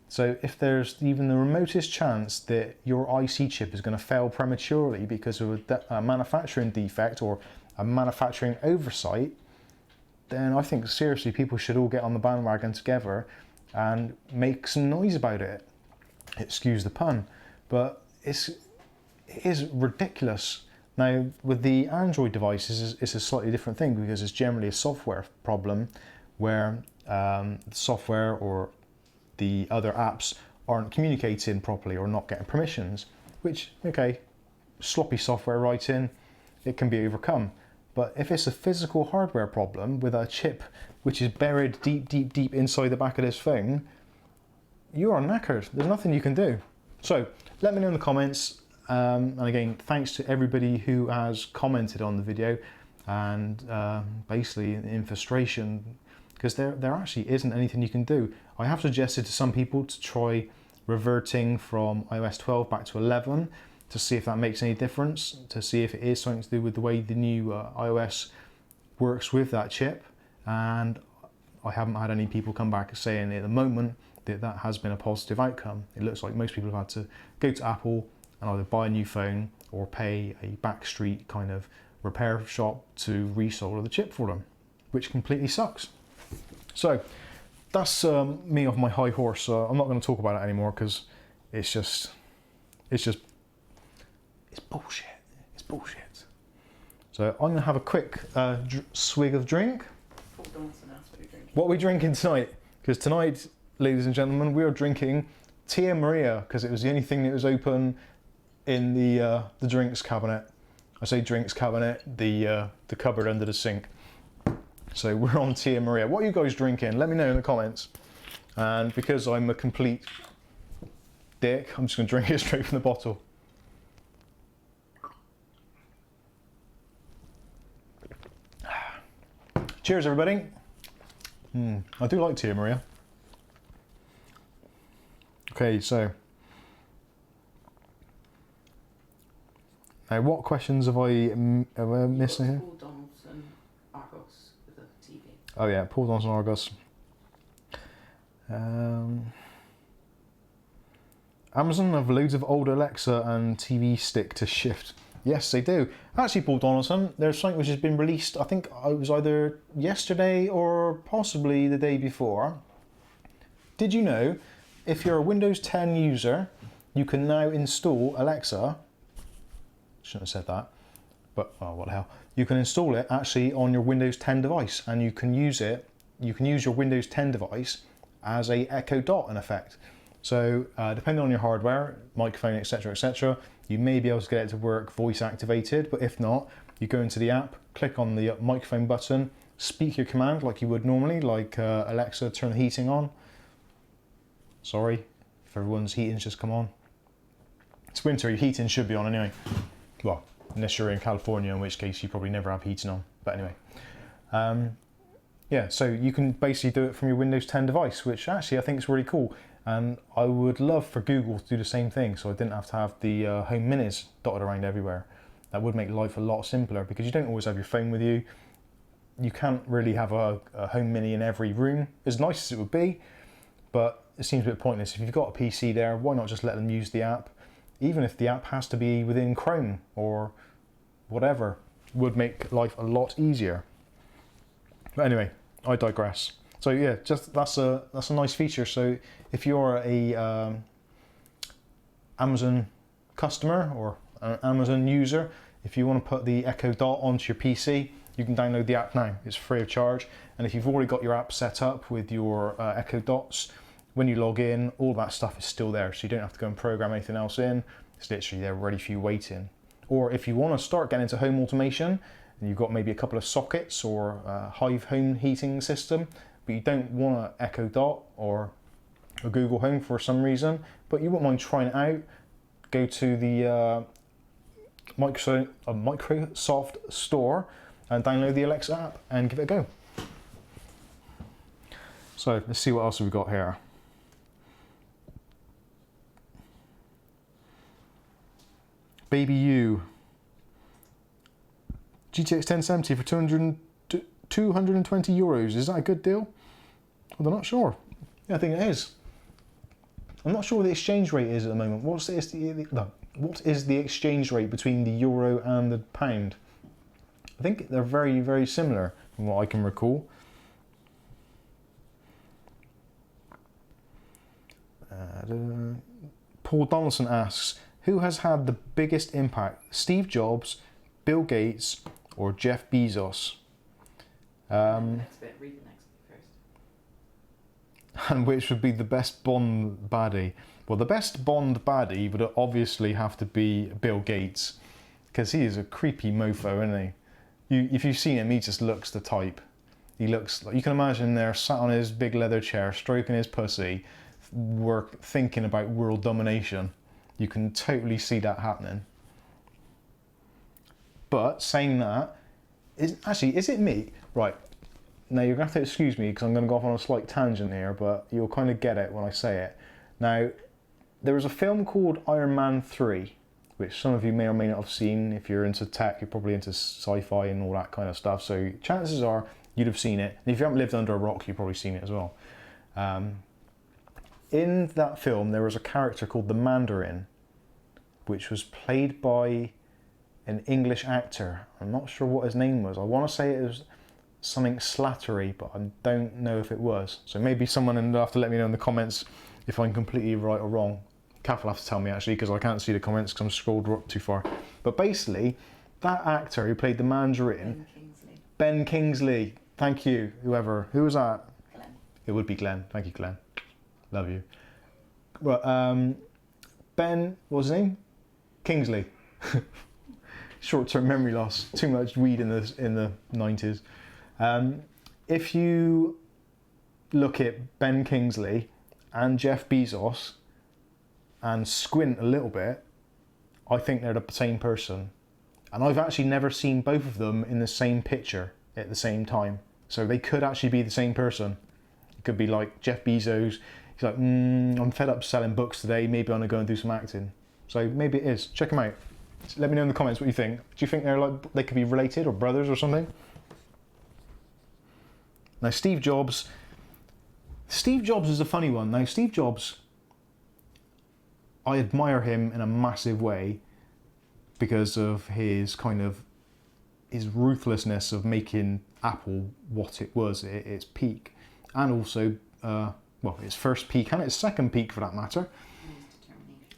So if there's even the remotest chance that your IC chip is going to fail prematurely because of a manufacturing defect or a manufacturing oversight, then I think seriously people should all get on the bandwagon together and make some noise about it. Excuse the pun, but it is ridiculous. Now, with the Android devices, it's a slightly different thing, because it's generally a software problem where software or the other apps aren't communicating properly or not getting permissions, which, okay, sloppy software writing, it can be overcome. But if it's a physical hardware problem with a chip which is buried deep inside the back of this phone, you are knackered. There's nothing you can do. So let me know in the comments. And again, thanks to everybody who has commented on the video and basically in frustration, because there actually isn't anything you can do. I have suggested to some people to try reverting from iOS 12 back to 11 to see if that makes any difference, to see if it is something to do with the way the new iOS works with that chip. And I haven't had any people come back saying at the moment that that has been a positive outcome. It looks like most people have had to go to Apple and either buy a new phone or pay a backstreet kind of repair shop to resolder the chip for them, which completely sucks. So that's me off my high horse. I'm not going to talk about it anymore because it's bullshit. It's bullshit. So I'm going to have a quick swig of drink. What are we drinking tonight? Because tonight, ladies and gentlemen, we are drinking Tia Maria because it was the only thing that was open in the drinks cabinet. I say drinks cabinet, the cupboard under the sink. So we're on Tia Maria. What are you guys drinking? Let me know in the comments. And because I'm a complete dick, I'm just going to drink it straight from the bottle. Cheers, everybody. I do like Tia Maria. Okay, so now what questions have I missed here? Paul Donaldson, Argos with a TV. Oh yeah, Paul Donaldson, Argos. Amazon have loads of old Alexa and TV stick to shift. Yes, they do. Actually, Paul Donaldson, there's something which has been released, I think it was either yesterday or possibly the day before. Did you know, if you're a Windows 10 user, you can now install Alexa. Shouldn't have said that, but oh, what the hell. You can install it actually on your Windows 10 device, and you can use it, you can use your Windows 10 device as a Echo Dot in effect. So depending on your hardware, microphone, etc., you may be able to get it to work voice activated, but if not, you go into the app, click on the microphone button, speak your command like you would normally, like Alexa, turn the heating on. Sorry if everyone's heating's just come on. It's winter, your heating should be on anyway. Well, unless you're in California, in which case you probably never have heating on, but anyway. Yeah, so you can basically do it from your Windows 10 device, which actually I think is really cool. And I would love for Google to do the same thing, so I didn't have to have the home minis dotted around everywhere. That would make life a lot simpler because you don't always have your phone with you. You can't really have a home mini in every room, as nice as it would be, but it seems a bit pointless. If you've got a PC there, why not just let them use the app? Even if the app has to be within Chrome or whatever, would make life a lot easier. But anyway, I digress. So yeah, just that's a nice feature. So if you're a Amazon customer or an Amazon user, if you want to put the Echo Dot onto your PC, you can download the app now. It's free of charge. And if you've already got your app set up with your Echo Dots, when you log in, all that stuff is still there. So you don't have to go and program anything else in. It's literally there ready for you waiting. Or if you want to start getting into home automation, and you've got maybe a couple of sockets or a Hive home heating system, but you don't want an Echo Dot or a Google Home for some reason, but you wouldn't mind trying it out, go to the Microsoft Store and download the Alexa app and give it a go. So let's see what else we've got here. Baby U. GTX 1070 for 220 euros. Is that a good deal? Well, I'm not sure. Yeah, I think it is. I'm not sure what the exchange rate is at the moment. What is the exchange rate between the euro and the pound? I think they're very, very similar from what I can recall. Paul Donaldson asks, who has had the biggest impact, Steve Jobs, Bill Gates, or Jeff Bezos? Read the next bit first. And which would be the best Bond baddie? Well, the best Bond baddie would obviously have to be Bill Gates, because he is a creepy mofo, isn't he? If you've seen him, he just looks the type. He looks like, you can imagine there, sat on his big leather chair, stroking his pussy, thinking about world domination. You can totally see that happening. But saying that, is it me? Right, now you're going to have to excuse me because I'm going to go off on a slight tangent here, but you'll kind of get it when I say it. Now, there was a film called Iron Man 3, which some of you may or may not have seen. If you're into tech, you're probably into sci-fi and all that kind of stuff, so chances are you'd have seen it. And if you haven't lived under a rock, you've probably seen it as well. In that film, there was a character called the Mandarin, which was played by an English actor. I'm not sure what his name was. I want to say it was something Slattery, but I don't know if it was. So maybe someone will have to let me know in the comments if I'm completely right or wrong. Kath will have to tell me actually, because I can't see the comments because I'm scrolled up too far. But basically, that actor who played the Mandarin, Ben Kingsley. Thank you, whoever. Who was that? Glenn. It would be Glenn. Thank you, Glenn. Love you. Well, Ben, what's his name? Kingsley. Short-term memory loss. Too much weed in the 90s. If you look at Ben Kingsley and Jeff Bezos and squint a little bit, I think they're the same person. And I've actually never seen both of them in the same picture at the same time. So they could actually be the same person. It could be like Jeff Bezos. He's like, I'm fed up selling books today. Maybe I'm gonna go and do some acting. So maybe it is. Check them out. Let me know in the comments what you think. Do you think they could be related or brothers or something? Now Steve Jobs is a funny one. Now Steve Jobs, I admire him in a massive way because of his ruthlessness of making Apple what it was at its peak, and also its first peak and its second peak for that matter.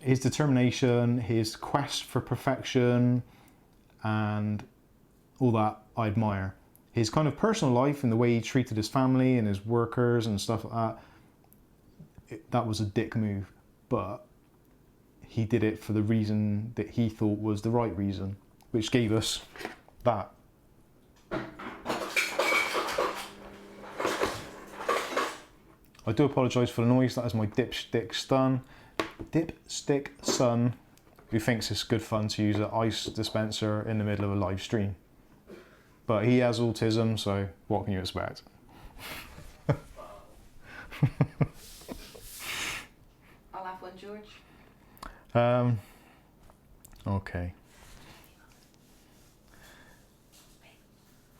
His determination, his quest for perfection, and all that I admire. His kind of personal life and the way he treated his family and his workers and stuff like that, that was a dick move. But he did it for the reason that he thought was the right reason, which gave us that. I do apologise for the noise. That is my dipstick son, who thinks it's good fun to use an ice dispenser in the middle of a live stream. But he has autism, so what can you expect? I'll have one, George. Okay.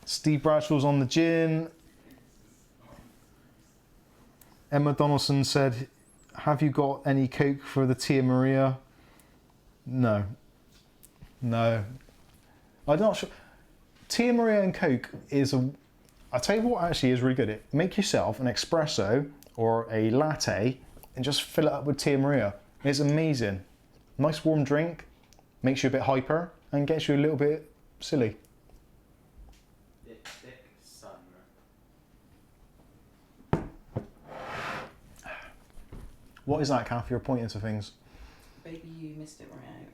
Steve Bradshaw's on the gin. Emma Donaldson said, have you got any Coke for the Tia Maria? No. I'm not sure. Tia Maria and Coke is I'll tell you what actually is really good. Make yourself an espresso or a latte and just fill it up with Tia Maria. It's amazing. Nice warm drink, makes you a bit hyper and gets you a little bit silly. What is that, Kath? You're pointing to things. Baby, you missed it right out.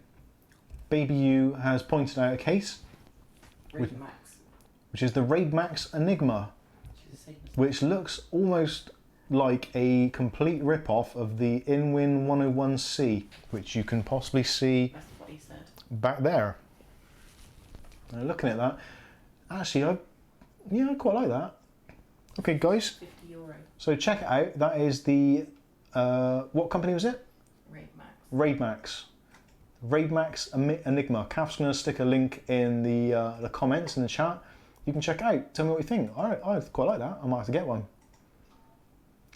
Baby U has pointed out a case. Raid Max. Which is the Raid Max Enigma. Which looks almost like a complete rip-off of the Inwin 101C, which you can possibly see That's what he said. Back there. Now looking at that, actually, I quite like that. Okay, guys. €50. So check it out. That is the what company was it? Raid Max. Raid Max. Raid Max Enigma. Kath's going to stick a link in the comments in the chat. You can check it out. Tell me what you think. Alright, I quite like that. I might have to get one.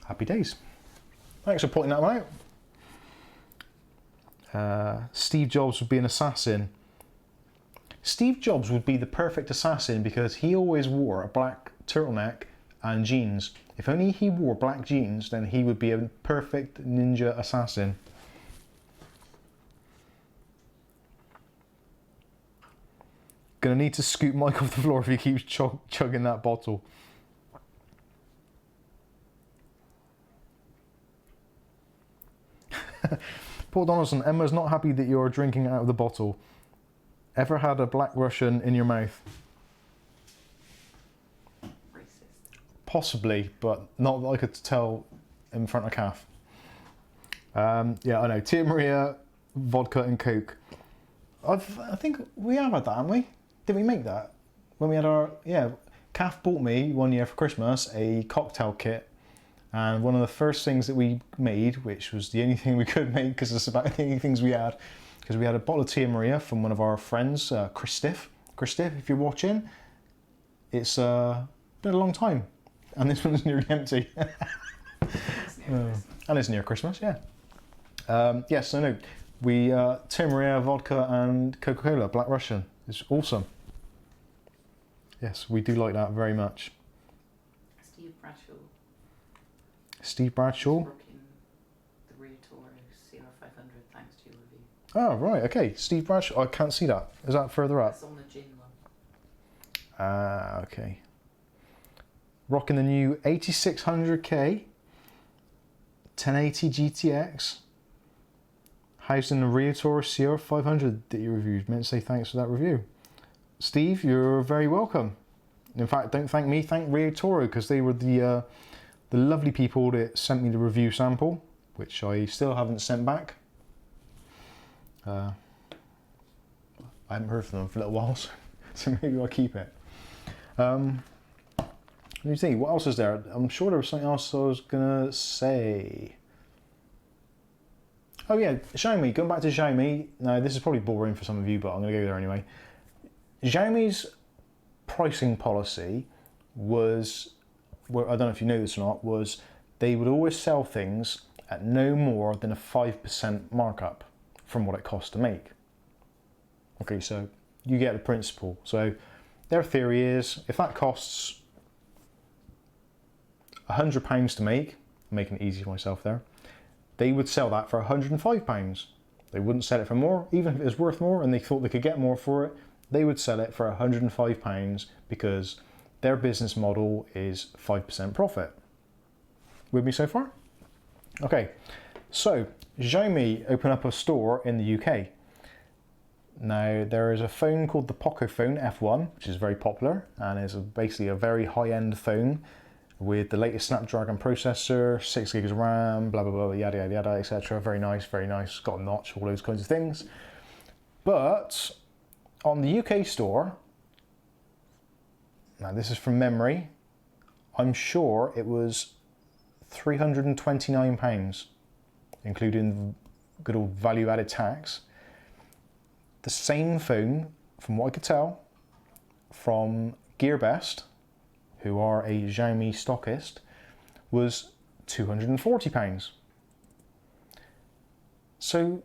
Happy days. Thanks for pointing that one out. Steve Jobs would be an assassin. Steve Jobs would be the perfect assassin because he always wore a black turtleneck and jeans. If only he wore black jeans, then he would be a perfect ninja assassin. Gonna need to scoop Mike off the floor if he keeps chugging that bottle. Paul Donaldson, Emma's not happy that you're drinking out of the bottle. Ever had a Black Russian in your mouth? Racist. Possibly, but not that I could tell in front of Kath. Yeah, I know. Tia Maria, vodka and Coke. I think we have had that, haven't we? Did we make that? When we had our... Yeah, Kath bought me one year for Christmas a cocktail kit. And one of the first things that we made, which was the only thing we could make because it's about the only things we had, because we had a bottle of Tia Maria from one of our friends, Chris Stiff. Chris Stiff, if you're watching, it's been a long time. And this one's nearly empty. It's near Christmas. And it's near Christmas, yeah. Yes, I know. We, Tia Maria, vodka and Coca-Cola, Black Russian. It's awesome. Yes, we do like that very much. Steve Bradshaw. Steve Bradshaw. Rocking the Rio Toro CR500 thanks to your review. Oh, right, okay. Steve Bradshaw. I can't see that. Is that further up? That's on the gin one. Ah, okay. Rocking the new 2600K 1080 GTX. Housed in the Rio Toro CR500 that you reviewed. Meant to say thanks for that review. Steve, you're very welcome. In fact, don't thank me, thank Rio Toro, because they were the lovely people that sent me the review sample, which I still haven't sent back. I haven't heard from them for a little while, so maybe I'll keep it. Let me see, what else is there? I'm sure there was something else I was gonna say. Oh yeah, Xiaomi, going back to Xiaomi. Now this is probably boring for some of you, but I'm gonna go there anyway. Xiaomi's pricing policy was, well, I don't know if you know this or not, was they would always sell things at no more than a 5% markup from what it costs to make. Okay, so you get the principle. So their theory is, if that costs £100 to make, I'm making it easy for myself there, they would sell that for £105. They wouldn't sell it for more, even if it was worth more and they thought they could get more for it, they would sell it for £105 because their business model is 5% profit. With me so far? Okay, so Xiaomi open up a store in the UK. Now there is a phone called the Pocophone F1, which is very popular and is basically a very high-end phone with the latest Snapdragon processor, 6 gigs of RAM, blah blah blah, yada yada yada, etc. Very nice, got a notch, all those kinds of things. But on the UK store, now this is from memory, I'm sure it was £329, including good old value-added tax. The same phone, from what I could tell, from GearBest, who are a Xiaomi stockist, was £240. So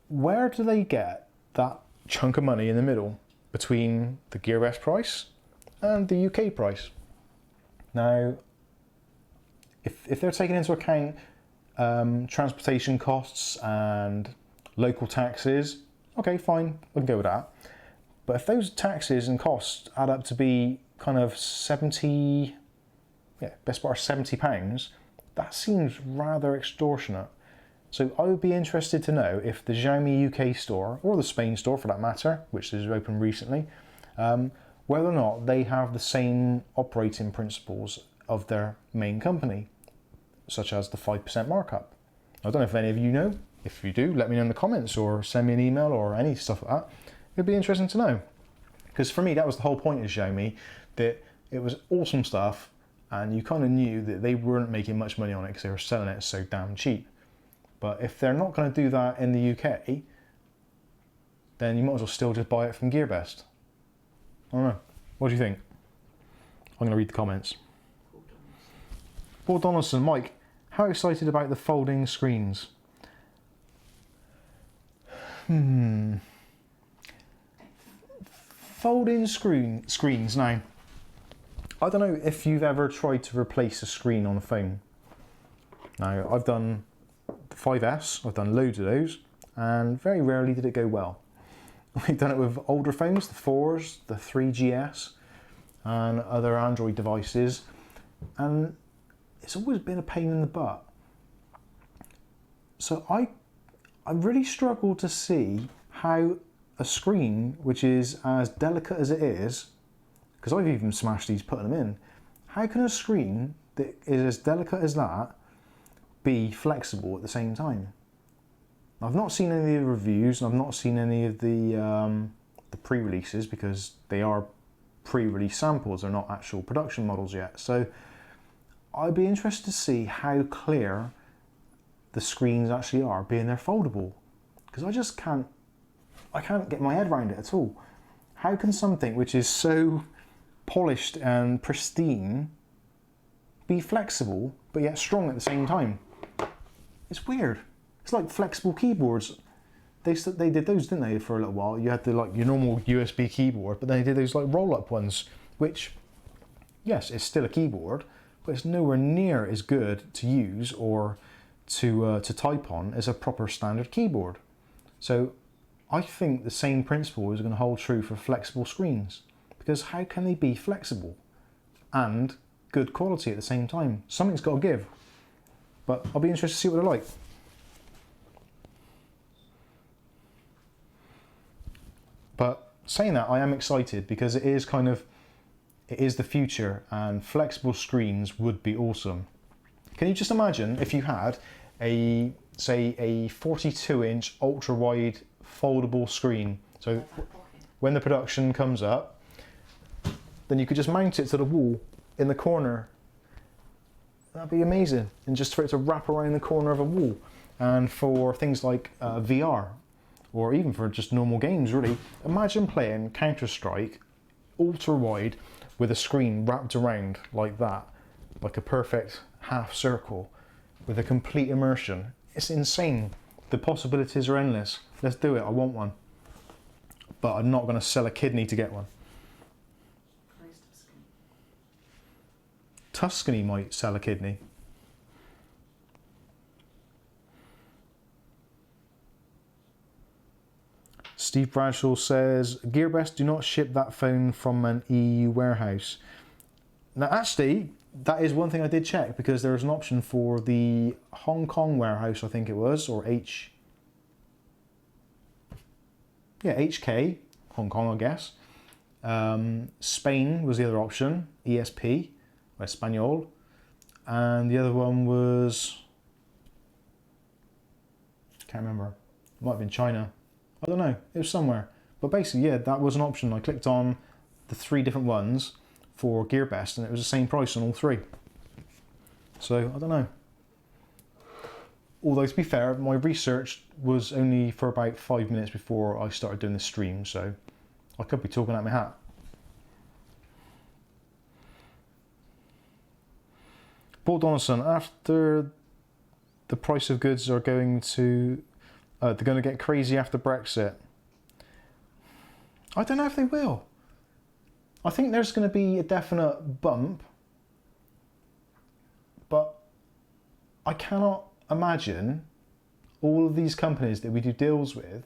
where do they get that chunk of money in the middle between the GearBest price and the UK price? Now, if they're taking into account transportation costs and local taxes, okay, fine, I can go with that. But if those taxes and costs add up to be kind of 70, yeah, best part of £70, that seems rather extortionate. So I would be interested to know if the Xiaomi UK store, or the Spain store for that matter, which is open recently, whether or not they have the same operating principles of their main company, such as the 5% markup. I don't know if any of you know. If you do, let me know in the comments or send me an email or any stuff like that. It'd be interesting to know. Because for me, that was the whole point of Xiaomi, that it was awesome stuff and you kind of knew that they weren't making much money on it because they were selling it so damn cheap. But if they're not going to do that in the UK, then you might as well still just buy it from GearBest. I don't know. What do you think? I'm going to read the comments. Paul Donaldson, Mike, how excited about the folding screens? Folding screens now. I don't know if you've ever tried to replace a screen on a phone. Now, I've done the 5S, I've done loads of those, and very rarely did it go well. We've done it with older phones, the 4s, the 3GS, and other Android devices, and it's always been a pain in the butt. So I I really struggle to see how a screen which is as delicate as it is, because I've even smashed these putting them in, how can a screen that is as delicate as that be flexible at the same time? I've not seen any of the reviews, and I've not seen any of the pre-releases, because they are pre-release samples, they're not actual production models yet. So I'd be interested to see how clear the screens actually are, being they're foldable, because I can't get my head around it at all. How can something which is so polished and pristine be flexible but yet strong at the same time? It's weird. It's like flexible keyboards. They did those, didn't they, for a little while? You had like your normal USB keyboard, but then they did those like roll-up ones, which, yes, it's still a keyboard, but it's nowhere near as good to use or to type on as a proper standard keyboard. So I think the same principle is going to hold true for flexible screens, because how can they be flexible and good quality at the same time? Something's got to give. But I'll be interested to see what they're like. But saying that, I am excited, because it is the future, and flexible screens would be awesome. Can you just imagine if you had say a 42-inch ultra-wide foldable screen? So when the production comes up, then you could just mount it to the wall in the corner. That'd be amazing. And just for it to wrap around the corner of a wall. And for things like VR, or even for just normal games, really. Imagine playing Counter-Strike ultra-wide with a screen wrapped around like that, like a perfect half circle, with a complete immersion. It's insane. The possibilities are endless. Let's do it. I want one. But I'm not going to sell a kidney to get one. Tuscany might sell a kidney. Steve Bradshaw says, Gearbest do not ship that phone from an EU warehouse. Now actually, that is one thing I did check, because there is an option for the Hong Kong warehouse, I think it was, or HK, Hong Kong I guess. Spain was the other option, ESP, or Espanol, and the other one was, can't remember, it might have been China. I don't know, it was somewhere. But basically, yeah, that was an option. I clicked on the 3 different ones for Gearbest, and it was the same price on all 3. So, I don't know. Although, to be fair, my research was only for about 5 minutes before I started doing the stream, so I could be talking out my hat. Paul Donaldson, after the price of goods are going to... they're going to get crazy after Brexit. I don't know if they will. I think there's going to be a definite bump, but I cannot imagine all of these companies that we do deals with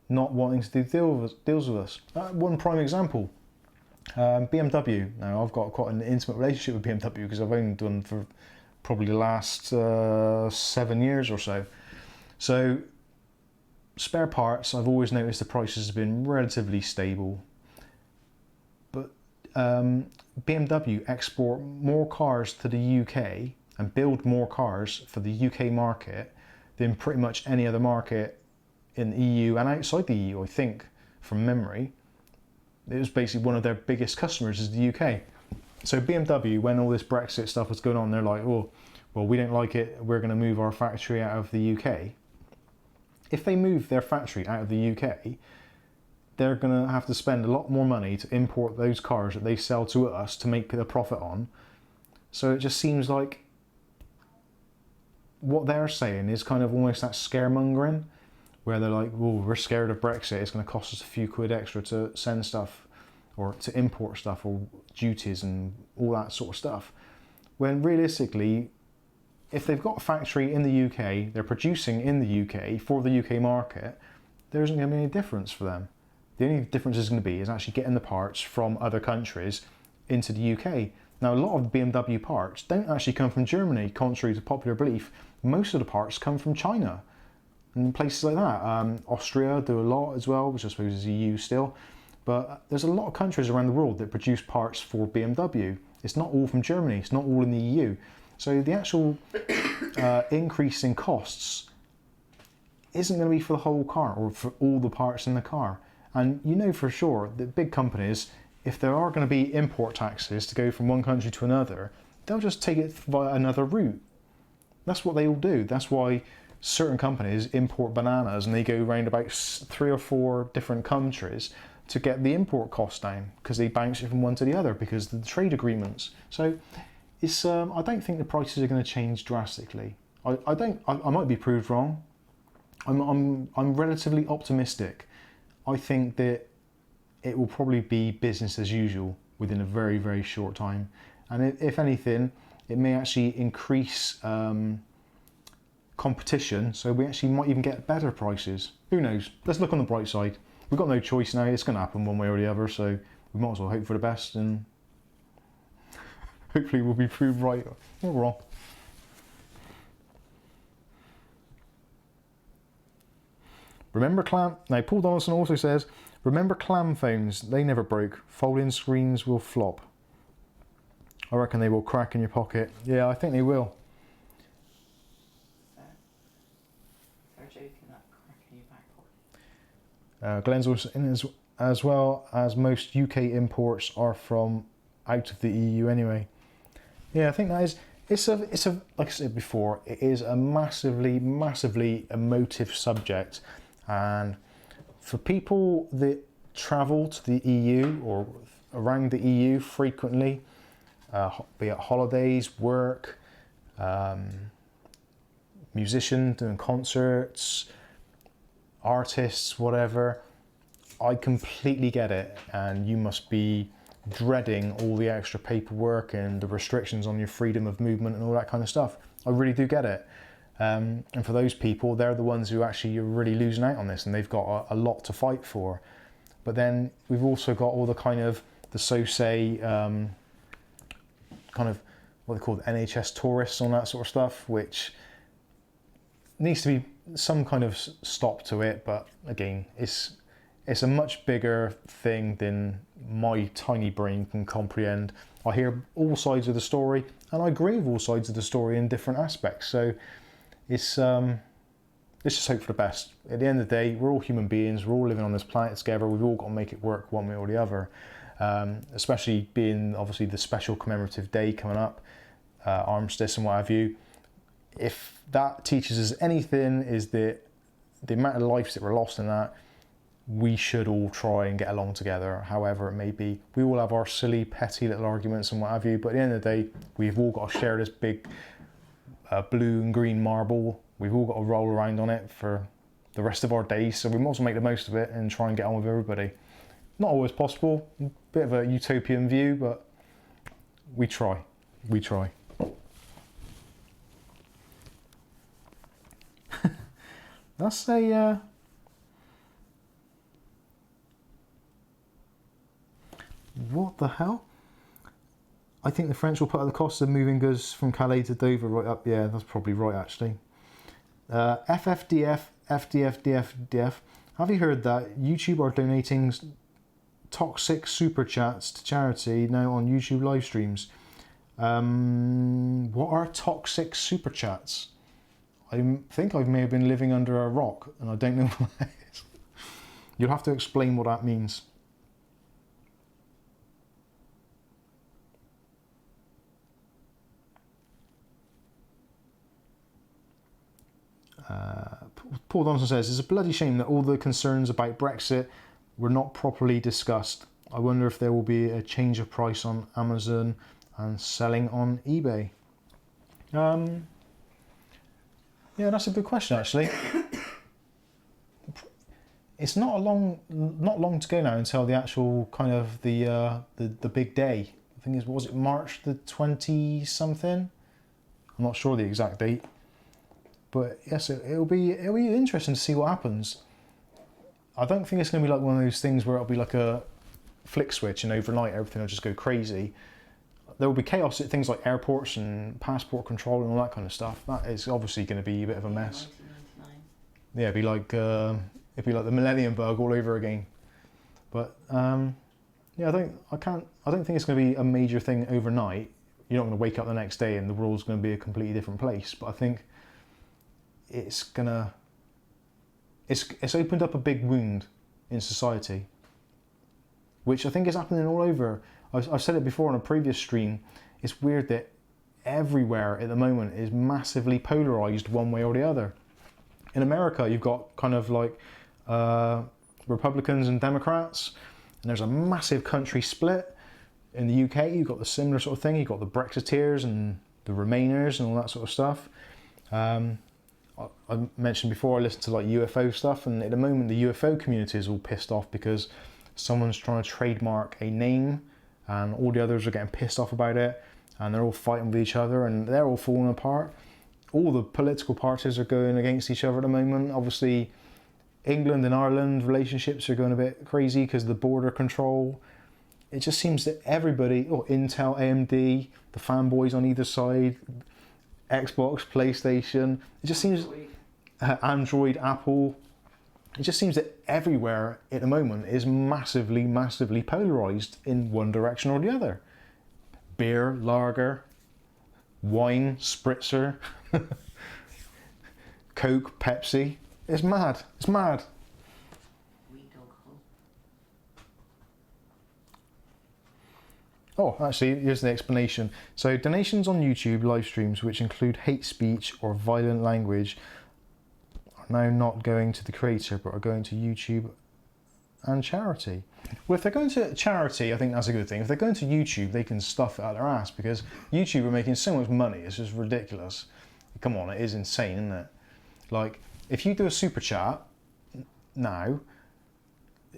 not wanting to do deals with us. One prime example, BMW. Now, I've got quite an intimate relationship with BMW, because I've only done for probably the last 7 years or so. So, spare parts, I've always noticed the prices have been relatively stable. But BMW export more cars to the UK and build more cars for the UK market than pretty much any other market in the EU and outside the EU, I think, from memory. It was basically one of their biggest customers is the UK. So BMW, when all this Brexit stuff was going on, they're like, oh, well, we don't like it, we're going to move our factory out of the UK. If they move their factory out of the UK, they're going to have to spend a lot more money to import those cars that they sell to us to make a profit on. So it just seems like what they're saying is kind of almost that scaremongering, where they're like, well, we're scared of Brexit, it's going to cost us a few quid extra to send stuff or to import stuff, or duties and all that sort of stuff. When realistically, if they've got a factory in the UK, they're producing in the UK for the UK market, there isn't going to be any difference for them. The only difference is going to be is actually getting the parts from other countries into the UK. Now, a lot of BMW parts don't actually come from Germany, contrary to popular belief. Most of the parts come from China. and places like that. Austria do a lot as well, which I suppose is EU still. But there's a lot of countries around the world that produce parts for BMW. It's not all from Germany, it's not all in the EU. So the actual increase in costs isn't going to be for the whole car or for all the parts in the car. And you know for sure that big companies, if there are going to be import taxes to go from one country to another, they'll just take it via another route. That's what they all do. That's why certain companies import bananas and they go around about 3 or 4 different countries to get the import cost down, because they bounce it from one to the other because of the trade agreements. So it's I don't think the prices are going to change drastically. I might be proved wrong. I'm relatively optimistic. I think that it will probably be business as usual within a very, very short time. And if anything, it may actually increase competition, so we actually might even get better prices. Who knows? Let's look on the bright side. We've got no choice now. It's going to happen one way or the other, so we might as well hope for the best and hopefully we'll be proved right or wrong. Remember clam... Now, Paul Donaldson also says, remember clam phones? They never broke. Folding screens will flop. I reckon they will crack in your pocket. Yeah, I think they will. Fair joking, that crack in your back pocket. Glenn's also in as well as most UK imports are from out of the EU anyway. Yeah, I think that is... It's a like I said before, it is a massively, massively emotive subject. And for people that travel to the EU or around the EU frequently, be it holidays, work, musician doing concerts, artists, whatever, I completely get it. And you must be dreading all the extra paperwork and the restrictions on your freedom of movement and all that kind of stuff. I really do get it. And for those people, they're the ones who actually are really losing out on this, and they've got a lot to fight for. But then we've also got all the kind of the so-say kind of what they call the NHS tourists and that sort of stuff, which needs to be some kind of stop to it. But again, it's a much bigger thing than my tiny brain can comprehend. I hear all sides of the story, and I agree with all sides of the story in different aspects. So it's let's just hope for the best. At the end of the day, we're all human beings. We're all living on this planet together. We've all got to make it work one way or the other. Especially being obviously the special commemorative day coming up, armistice and what have you. If that teaches us anything, is that the amount of lives that were lost in that, we should all try and get along together, however it may be. We all have our silly, petty little arguments and what have you, but at the end of the day, we've all got to share this big blue and green marble. We've all got to roll around on it for the rest of our days, so we might as well make the most of it and try and get on with everybody. Not always possible, bit of a utopian view, but we try. We try. That's a... What the hell? I think the French will put the cost of moving goods from Calais to Dover right up. Yeah, that's probably right, actually. FFDF, FDF. Have you heard that YouTube are donating toxic super chats to charity now on YouTube live streams? What are toxic super chats? I think I may have been living under a rock and I don't know what that is. You'll have to explain what that means. Paul Donaldson says, it's a bloody shame that all the concerns about Brexit were not properly discussed. I wonder if there will be a change of price on Amazon and selling on eBay. Yeah, that's a good question actually. It's not long to go now until the actual kind of the big day. I think was it March the 20 something? I'm not sure the exact date. But yes, it'll be interesting to see what happens. I don't think it's going to be like one of those things where it'll be like a flick switch and overnight everything will just go crazy. There will be chaos at things like airports and passport control and all that kind of stuff. That is obviously going to be a bit of a mess. yeah, it'd be like the Millennium Bug all over again. But yeah, I don't think it's going to be a major thing overnight. You're not going to wake up the next day and the world's going to be a completely different place. But I think it's opened up a big wound in society, which I think is happening all over. I've said it before on a previous stream. It's weird that everywhere at the moment is massively polarized one way or the other. In America, you've got kind of like Republicans and Democrats, and there's a massive country split. In the UK, you've got the similar sort of thing. You've got the Brexiteers and the Remainers and all that sort of stuff. I mentioned before I listen to like UFO stuff, and at the moment the UFO community is all pissed off because someone's trying to trademark a name, and all the others are getting pissed off about it, and they're all fighting with each other, and they're all falling apart. All the political parties are going against each other at the moment. Obviously, England and Ireland relationships are going a bit crazy because of the border control. It just seems that everybody, Intel, AMD, the fanboys on either side, Xbox, PlayStation, it just seems, Android, Apple, it just seems that everywhere at the moment is massively, massively polarized in one direction or the other. Beer, lager, wine, spritzer, Coke, Pepsi. It's mad. It's mad. Oh, actually, here's the explanation. So, donations on YouTube live streams which include hate speech or violent language are now not going to the creator, but are going to YouTube and charity. Well, if they're going to charity, I think that's a good thing. If they're going to YouTube, they can stuff it out their ass, because YouTube are making so much money. It's just ridiculous. Come on, it is insane, isn't it? Like, if you do a super chat now,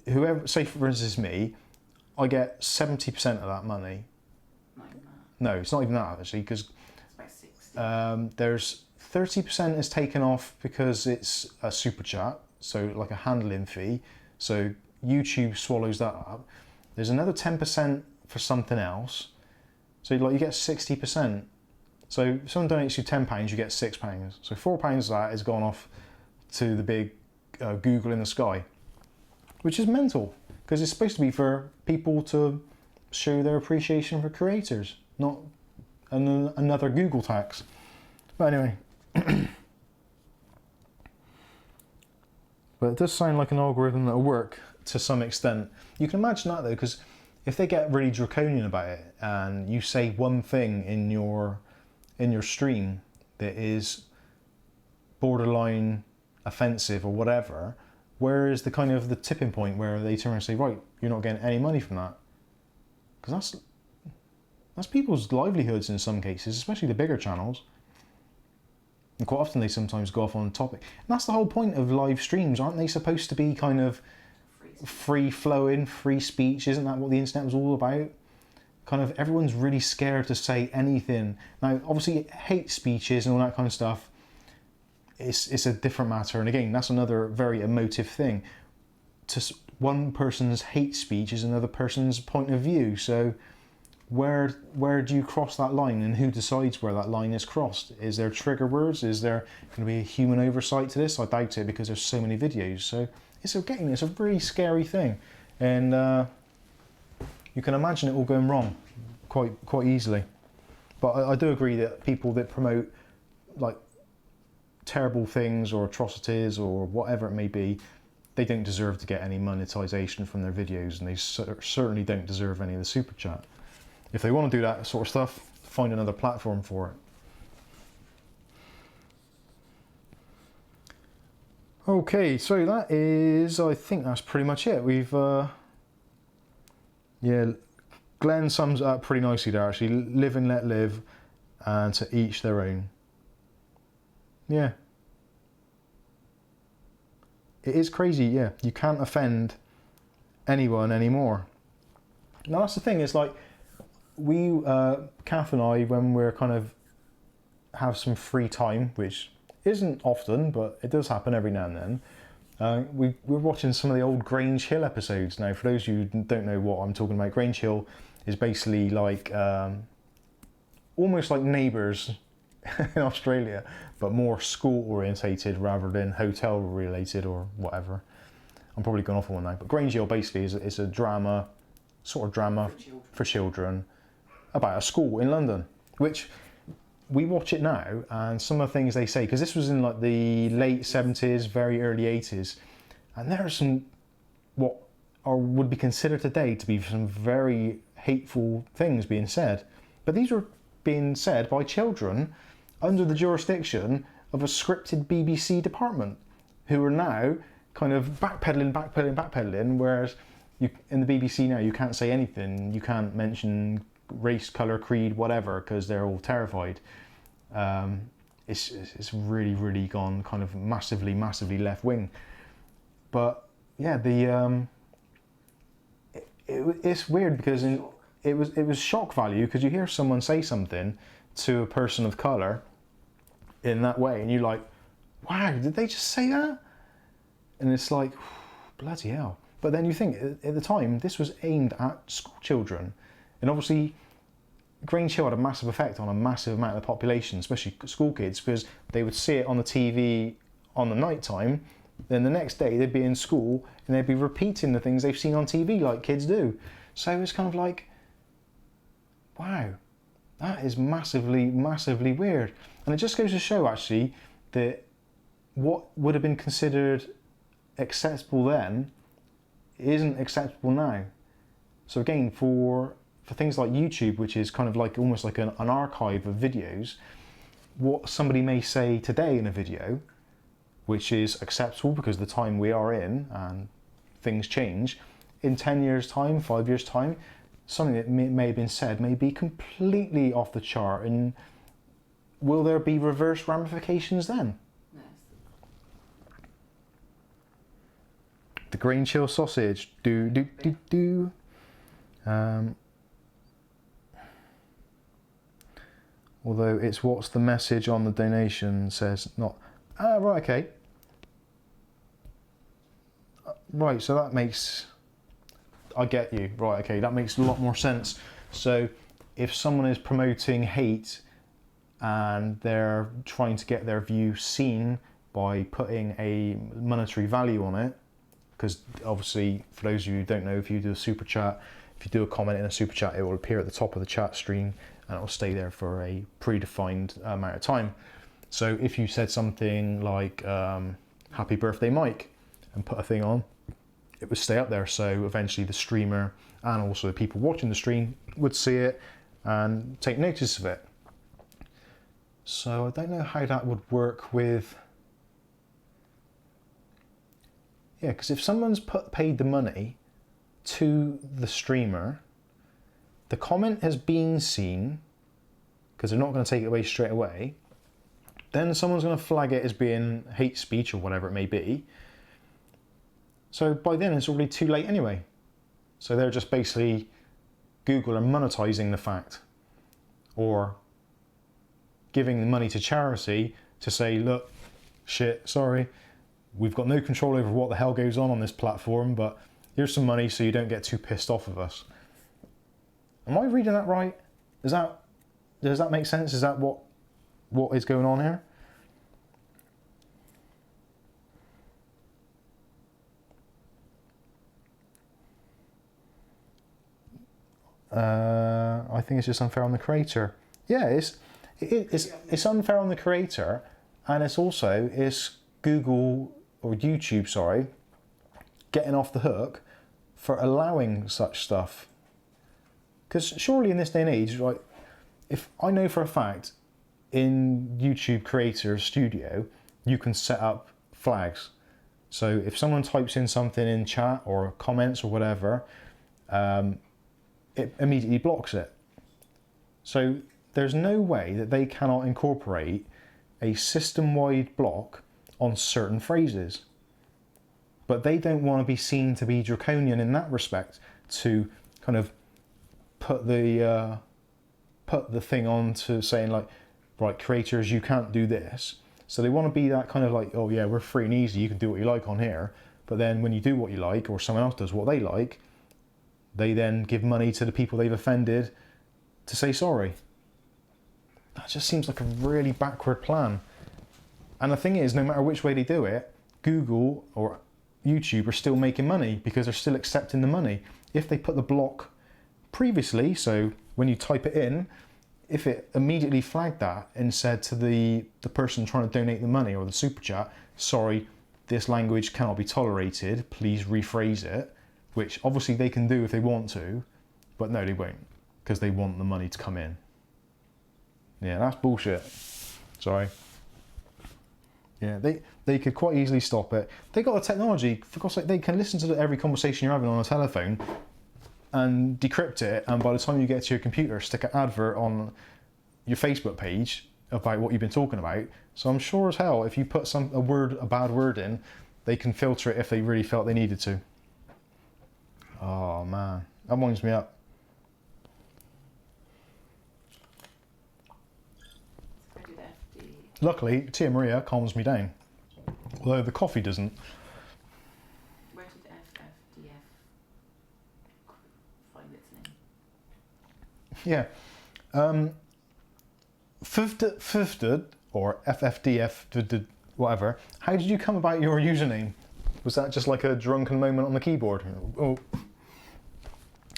whoever, say for instance me, I get 70% of that money. Not even that. No, it's not even that actually, because there's 30% is taken off because it's a super chat, so like a handling fee. So YouTube swallows that up. There's another 10% for something else. So like you get 60%. So if someone donates you £10, you get £6. So £4 of that is gone off to the big Google in the sky, which is mental. Because it's supposed to be for people to show their appreciation for creators, not another Google tax. But anyway. But it does sound like an algorithm that will work to some extent. You can imagine that though, because if they get really draconian about it and you say one thing in your stream that is borderline offensive or whatever, where is the kind of the tipping point where they turn and say, right, you're not getting any money from that? Because that's people's livelihoods in some cases, especially the bigger channels. And quite often they sometimes go off on a topic. And that's the whole point of live streams. Aren't they supposed to be kind of free-flowing, free speech? Isn't that what the internet was all about? Kind of everyone's really scared to say anything. Now, obviously, hate speeches and all that kind of stuff, it's a different matter, and again, that's another very emotive thing. One person's hate speech is another person's point of view, so where do you cross that line, and who decides where that line is crossed? Is there trigger words? Is there going to be a human oversight to this? I doubt it, because there's so many videos. So it's a really scary thing, and you can imagine it all going wrong quite easily. But I do agree that people that promote like terrible things or atrocities or whatever it may be, they don't deserve to get any monetization from their videos, and they certainly don't deserve any of the super chat. If they want to do that sort of stuff, find another platform for it. Okay, so that is, I think that's pretty much it. We've yeah, Glenn sums it up pretty nicely there actually. Live and let live, and to each their own. Yeah. It is crazy, yeah. You can't offend anyone anymore. Now that's the thing, it's like, we, Kath and I, when we're kind of have some free time, which isn't often, but it does happen every now and then, we're watching some of the old Grange Hill episodes. Now, for those of you who don't know what I'm talking about, Grange Hill is basically like, almost like Neighbours, in Australia, but more school orientated rather than hotel related or whatever. I'm probably going off on one now, but Grange Hill basically is a drama, sort of drama for children about a school in London, which we watch it now, and some of the things they say, because this was in like the late 70s, very early 80s, and there are some what would be considered today to be some very hateful things being said, but these were being said by children under the jurisdiction of a scripted BBC department, who are now kind of backpedaling, whereas in the BBC now you can't say anything, you can't mention race, colour, creed, whatever, because they're all terrified. It's really gone kind of massively left wing. But yeah, it's weird because it was shock value, because you hear someone say something to a person of colour in that way, and you're like, wow, did they just say that? And it's like, bloody hell. But then you think, at the time, this was aimed at school children. And obviously, Grange Hill had a massive effect on a massive amount of the population, especially school kids, because they would see it on the TV on the night time, then the next day they'd be in school and they'd be repeating the things they've seen on TV like kids do. So it's kind of like, wow, that is massively weird. And it just goes to show, actually, that what would have been considered acceptable then isn't acceptable now. So again, for things like YouTube, which is kind of like almost like an archive of videos, what somebody may say today in a video, which is acceptable because of the time we are in and things change, in 10 years time, 5 years time, something that may have been said may be completely off the chart, and will there be reverse ramifications then? Yes. The Grange Hill sausage, although it's what's the message on the donation says, not, right, okay. Right, so that makes, I get you, right, okay, that makes a lot more sense. So if someone is promoting hate and they're trying to get their view seen by putting a monetary value on it, because obviously, for those of you who don't know, if you do a super chat, if you do a comment in a super chat, it will appear at the top of the chat stream and it will stay there for a predefined amount of time. So if you said something like, happy birthday Mike, and put a thing on, it would stay up there, so eventually the streamer and also the people watching the stream would see it and take notice of it. So I don't know how that would work with, yeah, because if someone's paid the money to the streamer, the comment has been seen, because they're not going to take it away straight away, then someone's going to flag it as being hate speech or whatever it may be. So by then it's already too late anyway. So they're just basically, Google are monetizing the fact, or giving the money to charity to say, look, shit, sorry, we've got no control over what the hell goes on this platform, but here's some money so you don't get too pissed off of us. Am I reading that right? Does that make sense? Is that what is going on here? I think it's just unfair on the creator. Yeah, it's unfair on the creator, and it's Google or YouTube, sorry, getting off the hook for allowing such stuff. Because surely in this day and age, like, if I know for a fact in YouTube Creator Studio, you can set up flags. So if someone types in something in chat or comments or whatever, it immediately blocks it. So there's no way that they cannot incorporate a system-wide block on certain phrases. But they don't want to be seen to be draconian in that respect, to kind of put the thing on to saying like, right, creators, you can't do this. So they want to be that kind of like, oh yeah, we're free and easy, you can do what you like on here. But then when you do what you like, or someone else does what they like, they then give money to the people they've offended to say sorry. That just seems like a really backward plan. And the thing is, no matter which way they do it, Google or YouTube are still making money because they're still accepting the money. If they put the block previously, so when you type it in, if it immediately flagged that and said to the person trying to donate the money or the super chat, sorry, this language cannot be tolerated, please rephrase it, which obviously they can do if they want to, but no, they won't, because they want the money to come in. Yeah, that's bullshit. Sorry. Yeah, they could quite easily stop it. They got the technology, for God's sake, they can listen to every conversation you're having on a telephone and decrypt it, and by the time you get to your computer, stick an advert on your Facebook page about what you've been talking about. So I'm sure as hell, if you put a bad word in, they can filter it if they really felt they needed to. Oh man, that winds me up. Luckily, Tia Maria calms me down, although the coffee doesn't. Where did FFDF find its name? Yeah. FFD or FFDF, whatever. How did you come about your username? Was that just like a drunken moment on the keyboard? Oh.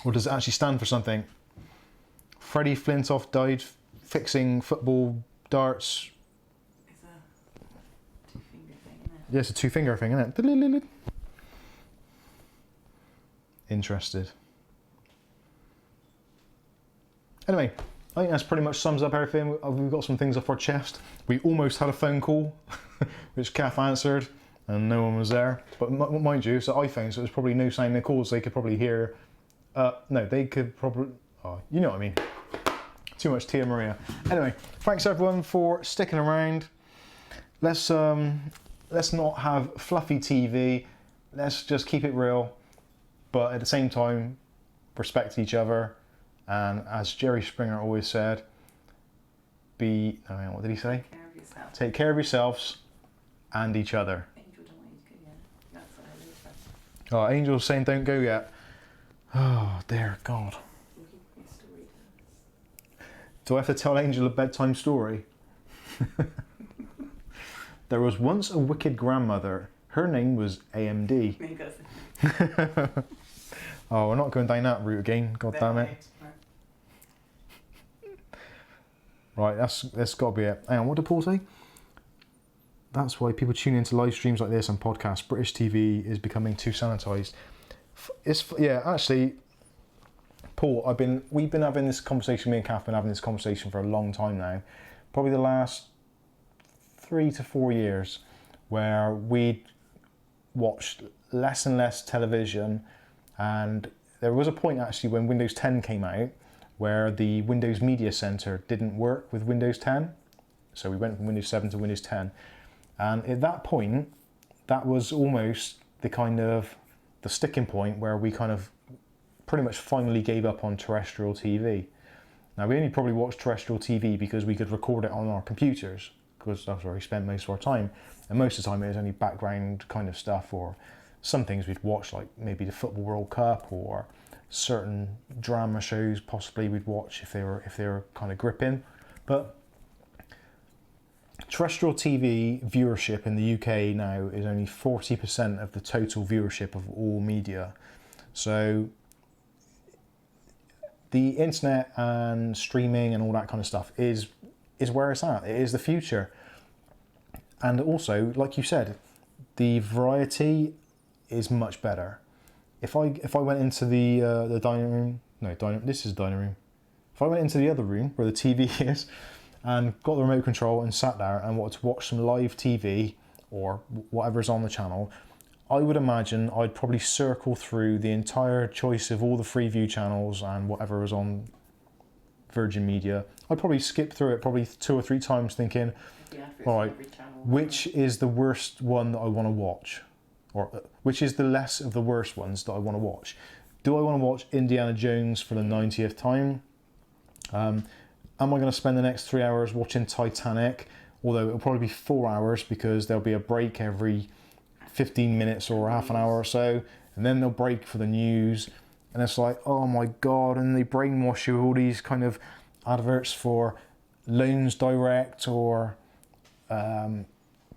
Or does it actually stand for something? Freddie Flintoff died fixing football darts. It's a two-finger thing, isn't it? Yeah, it's a two-finger thing, isn't it? Interested. Anyway, I think that's pretty much sums up everything. We've got some things off our chest. We almost had a phone call, which Kath answered, and no one was there. But mind you, it's an iPhone, so there's probably no sound in the calls. They could probably hear. No, they could probably. Oh, you know what I mean. Too much Tia Maria. Anyway, thanks everyone for sticking around. Let's not have fluffy TV. Let's just keep it real, but at the same time, respect each other. And as Jerry Springer always said, what did he say? Take care of yourself. Take care of yourselves and each other. Angel, don't want you to go yet. That's what I love. Oh, Angel's saying don't go yet. Oh, dear God. We'll keep your story to us. Do I have to tell Angel a bedtime story? There was once a wicked grandmother. Her name was AMD. He goes, Oh, we're not going down that route again. God damn it. Right, that's got to be it. Hang on, what did Paul say? That's why people tune into live streams like this and podcasts. British TV is becoming too sanitised. Yeah, actually, Paul, we've been having this conversation. Me and Kath have been having this conversation for a long time now. Probably the last 3 to 4 years, where we watched less and less television, and there was a point actually when Windows 10 came out where the Windows Media Center didn't work with Windows 10. So we went from Windows 7 to Windows 10. And at that point, that was almost the sticking point where we kind of pretty much finally gave up on terrestrial TV. Now we only probably watched terrestrial TV because we could record it on our computers, because that's where we spent most of our time. And most of the time it was only background kind of stuff, or some things we'd watch, like maybe the Football World Cup or certain drama shows possibly we'd watch if they were kind of gripping. But terrestrial TV viewership in the UK now is only 40% of the total viewership of all media. So the internet and streaming and all that kind of stuff is where it's at. It is the future. And also, like you said, the variety is much better. If I went into the dining room, this is the dining room. If I went into the other room where the TV is and got the remote control and sat there and wanted to watch some live TV or whatever's on the channel, I would imagine I'd probably circle through the entire choice of all the Freeview channels and whatever was on Virgin Media. I'd probably skip through it probably 2 or 3 times thinking, all right, which is the worst one that I want to watch? Or which is the less of the worst ones that I want to watch? Do I want to watch Indiana Jones for the 90th time? Am I going to spend the next 3 hours watching Titanic? Although it'll probably be 4 hours because there'll be a break every 15 minutes or half an hour or so, and then they'll break for the news, and it's like, oh my God, and they brainwash you with all these kind of adverts for loans direct, or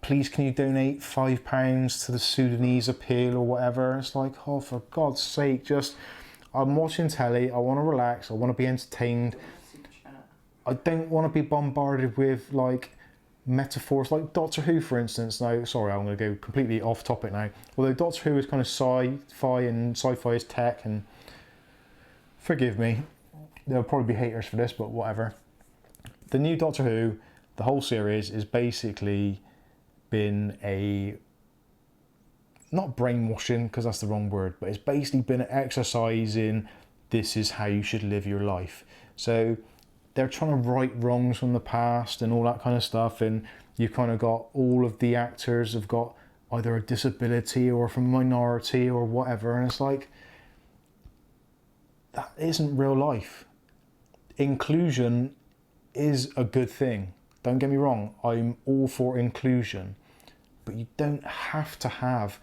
please can you donate £5 to the Sudanese appeal or whatever. It's like, oh, for God's sake, just, I'm watching telly, I want to relax, I want to be entertained. I don't want to be bombarded with like metaphors like Doctor Who, for instance. Now, sorry, I'm going to go completely off topic now. Although Doctor Who is kind of sci-fi and sci-fi is tech, and forgive me, there'll probably be haters for this, but whatever. The new Doctor Who, the whole series, is basically been a, not brainwashing because that's the wrong word, but it's basically been an exercise in this is how you should live your life. So they're trying to right wrongs from the past and all that kind of stuff, and you've kind of got all of the actors have got either a disability or from a minority or whatever, and it's like, that isn't real life. Inclusion is a good thing. Don't get me wrong, I'm all for inclusion, but you don't have to have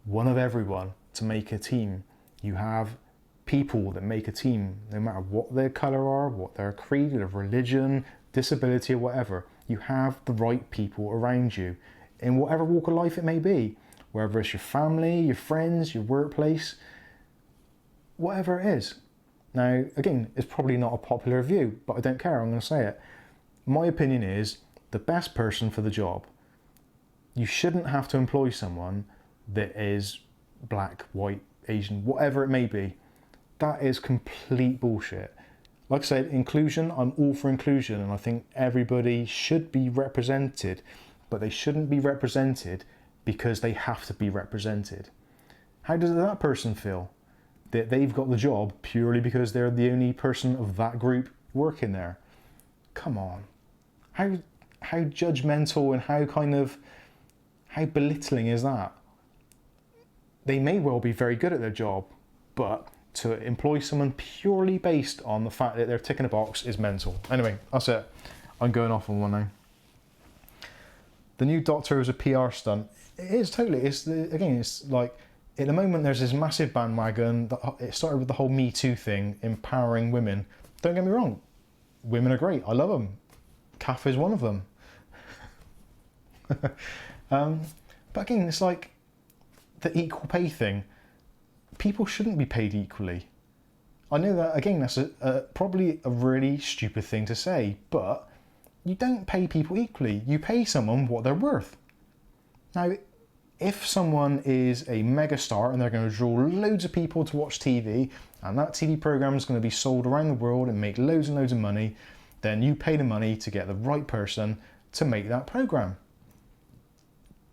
one of everyone to make a team. You have people that make a team, no matter what their colour are, what their creed, their religion, disability or whatever. You have the right people around you in whatever walk of life it may be, whether it's your family, your friends, your workplace, whatever it is. Now, again, it's probably not a popular view, but I don't care, I'm going to say it. My opinion is the best person for the job. You shouldn't have to employ someone that is black, white, Asian, whatever it may be. That is complete bullshit. Like I said, inclusion, I'm all for inclusion, and I think everybody should be represented, but they shouldn't be represented because they have to be represented. How does that person feel? That they've got the job purely because they're the only person of that group working there? Come on. How judgmental and how belittling is that? They may well be very good at their job, but to employ someone purely based on the fact that they're ticking a box is mental. Anyway, that's it. I'm going off on one now. The new Doctor is a PR stunt. It is totally. It's like, at the moment there's this massive bandwagon. It started with the whole Me Too thing, empowering women. Don't get me wrong, women are great. I love them. Kath is one of them. But again, it's like the equal pay thing. People shouldn't be paid equally. I know that, again, that's probably a really stupid thing to say, but you don't pay people equally. You pay someone what they're worth. Now, if someone is a megastar and they're going to draw loads of people to watch TV, and that TV program is going to be sold around the world and make loads and loads of money, then you pay the money to get the right person to make that program.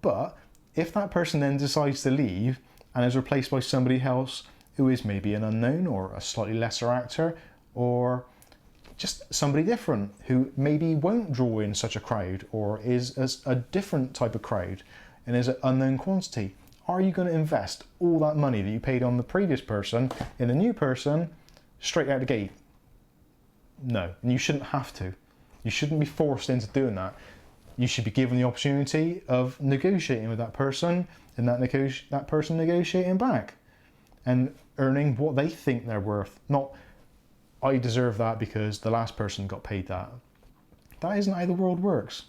But if that person then decides to leave and is replaced by somebody else who is maybe an unknown or a slightly lesser actor, or just somebody different who maybe won't draw in such a crowd or is a different type of crowd and is an unknown quantity, are you going to invest all that money that you paid on the previous person in the new person straight out the gate? No, and you shouldn't have to. You shouldn't be forced into doing that. You should be given the opportunity of negotiating with that person, and that person negotiating back and earning what they think they're worth. Not, I deserve that because the last person got paid that. That isn't how the world works.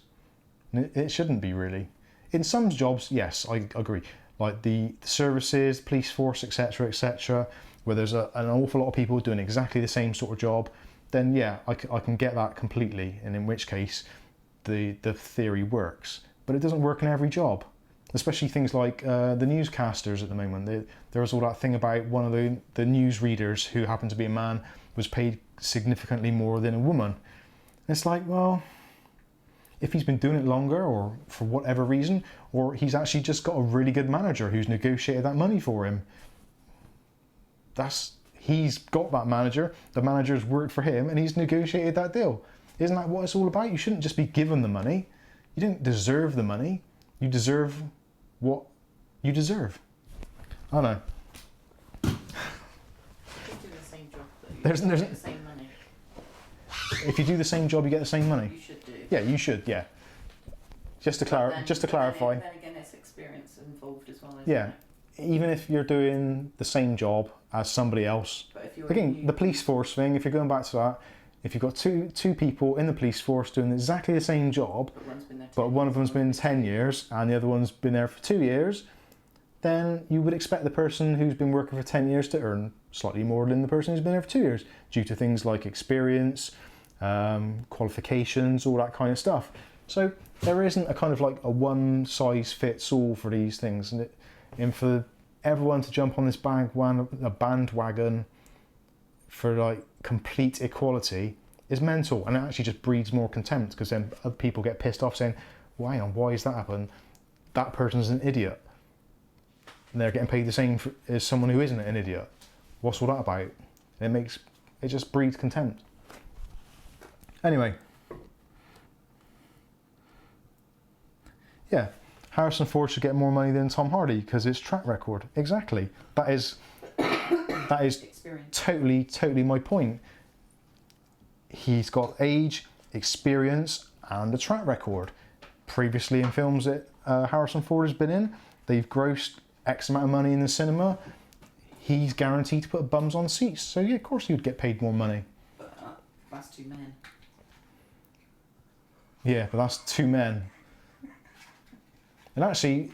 It shouldn't be, really. In some jobs, yes, I agree. Like the services, police force, etc., where there's an awful lot of people doing exactly the same sort of job, then yeah, I can get that completely, and in which case the theory works. But it doesn't work in every job, especially things like the newscasters at the moment. There was all that thing about one of the news readers who happened to be a man was paid significantly more than a woman. And it's like, well, if he's been doing it longer or for whatever reason, or he's actually just got a really good manager who's negotiated that money for him, he's got that manager, the manager's worked for him, and he's negotiated that deal. Isn't that what it's all about? You shouldn't just be given the money. You don't deserve the money. You deserve what you deserve. I don't know. You do the same job, though. There's the same money. If you do the same job, you get the same money. You should do. Yeah, you should. Yeah. Just to clarify. Then again, it's experience involved as well. Yeah. Even if you're doing the same job as somebody else. But if you're again, the police force thing. If you're going back to that, if you've got two people in the police force doing exactly the same job, but one of them's been 10 years and the other one's been there for 2 years, then you would expect the person who's been working for 10 years to earn slightly more than the person who's been there for 2 years, due to things like experience, qualifications, all that kind of stuff. So there isn't a kind of like a one size fits all for these things, and for everyone to jump on this bandwagon for like complete equality is mental, and it actually just breeds more contempt, because then people get pissed off saying, well, hang on, why has that happened? That person's an idiot. And they're getting paid the same as someone who isn't an idiot. What's all that about? It just breeds contempt. Anyway. Yeah, Harrison Ford should get more money than Tom Hardy because his track record. Exactly. That is totally my point. He's got age, experience, and a track record. Previously in films that Harrison Ford has been in, they've grossed X amount of money in the cinema. He's guaranteed to put bums on seats. So yeah, of course he would get paid more money. But that's 2 men. Yeah, but that's 2 men. And actually,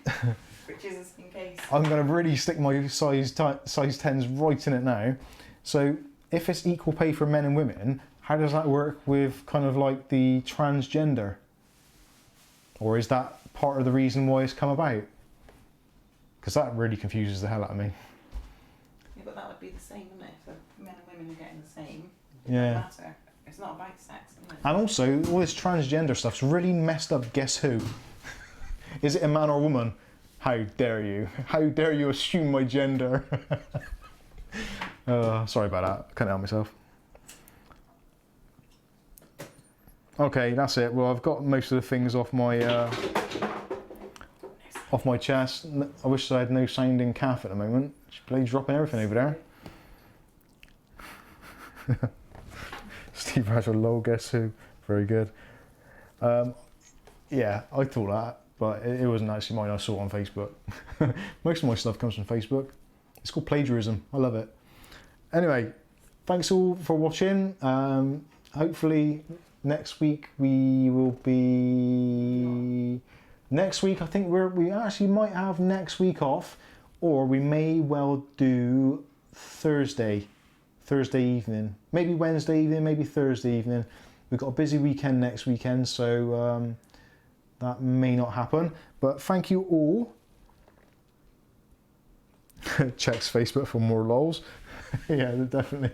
which is just in case. I'm going to really stick my size 10s right in it now. So if it's equal pay for men and women, how does that work with kind of like the transgender? Or is that part of the reason why it's come about? Because that really confuses the hell out of me. Yeah, but that would be the same, wouldn't it? If men and women are getting the same. It Yeah. doesn't matter. It's not about sex, isn't it? And also, all this transgender stuff's really messed up. Guess who? Is it a man or a woman? How dare you? How dare you assume my gender? Sorry about that. I couldn't help myself. Okay, that's it. Well, I've got most of the things off my chest. I wish I had no sounding calf at the moment. She's bloody dropping everything over there. Steve Bradshaw, lol, guess who? Very good. Yeah, I thought that. But it wasn't actually mine, I saw it on Facebook. Most of my stuff comes from Facebook. It's called plagiarism, I love it. Anyway, thanks all for watching. Hopefully next week we will be... Next week I think we actually might have next week off, or we may well do Thursday evening. Maybe Wednesday evening, maybe Thursday evening. We've got a busy weekend next weekend, so... that may not happen, but thank you all. Checks Facebook for more lols. Yeah, definitely.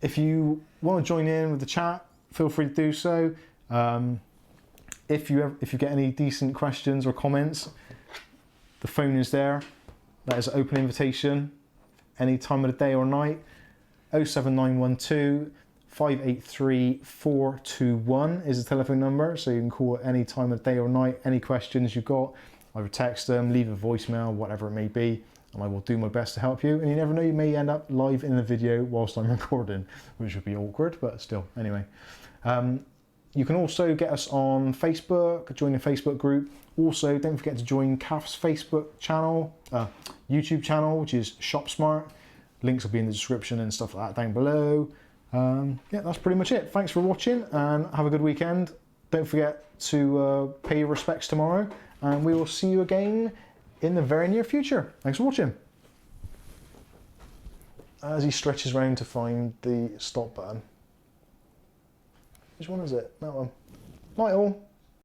If you want to join in with the chat, feel free to do so. If you get any decent questions or comments, the phone is there. That is an open invitation, any time of the day or night. 07912 583 421 is the telephone number, so you can call at any time of day or night. Any questions you've got, either text them, leave a voicemail, whatever it may be, and I will do my best to help you. And you never know, you may end up live in the video whilst I'm recording, which would be awkward, but still, anyway. You can also get us on Facebook, join the Facebook group. Also, don't forget to join Kath's Facebook channel, YouTube channel, which is ShopSmart. Links will be in the description and stuff like that down below. Yeah, that's pretty much it. Thanks for watching and have a good weekend. Don't forget to pay your respects tomorrow, and we will see you again in the very near future. Thanks for watching. As he stretches around to find the stop button. Which one is it? That one. Night all.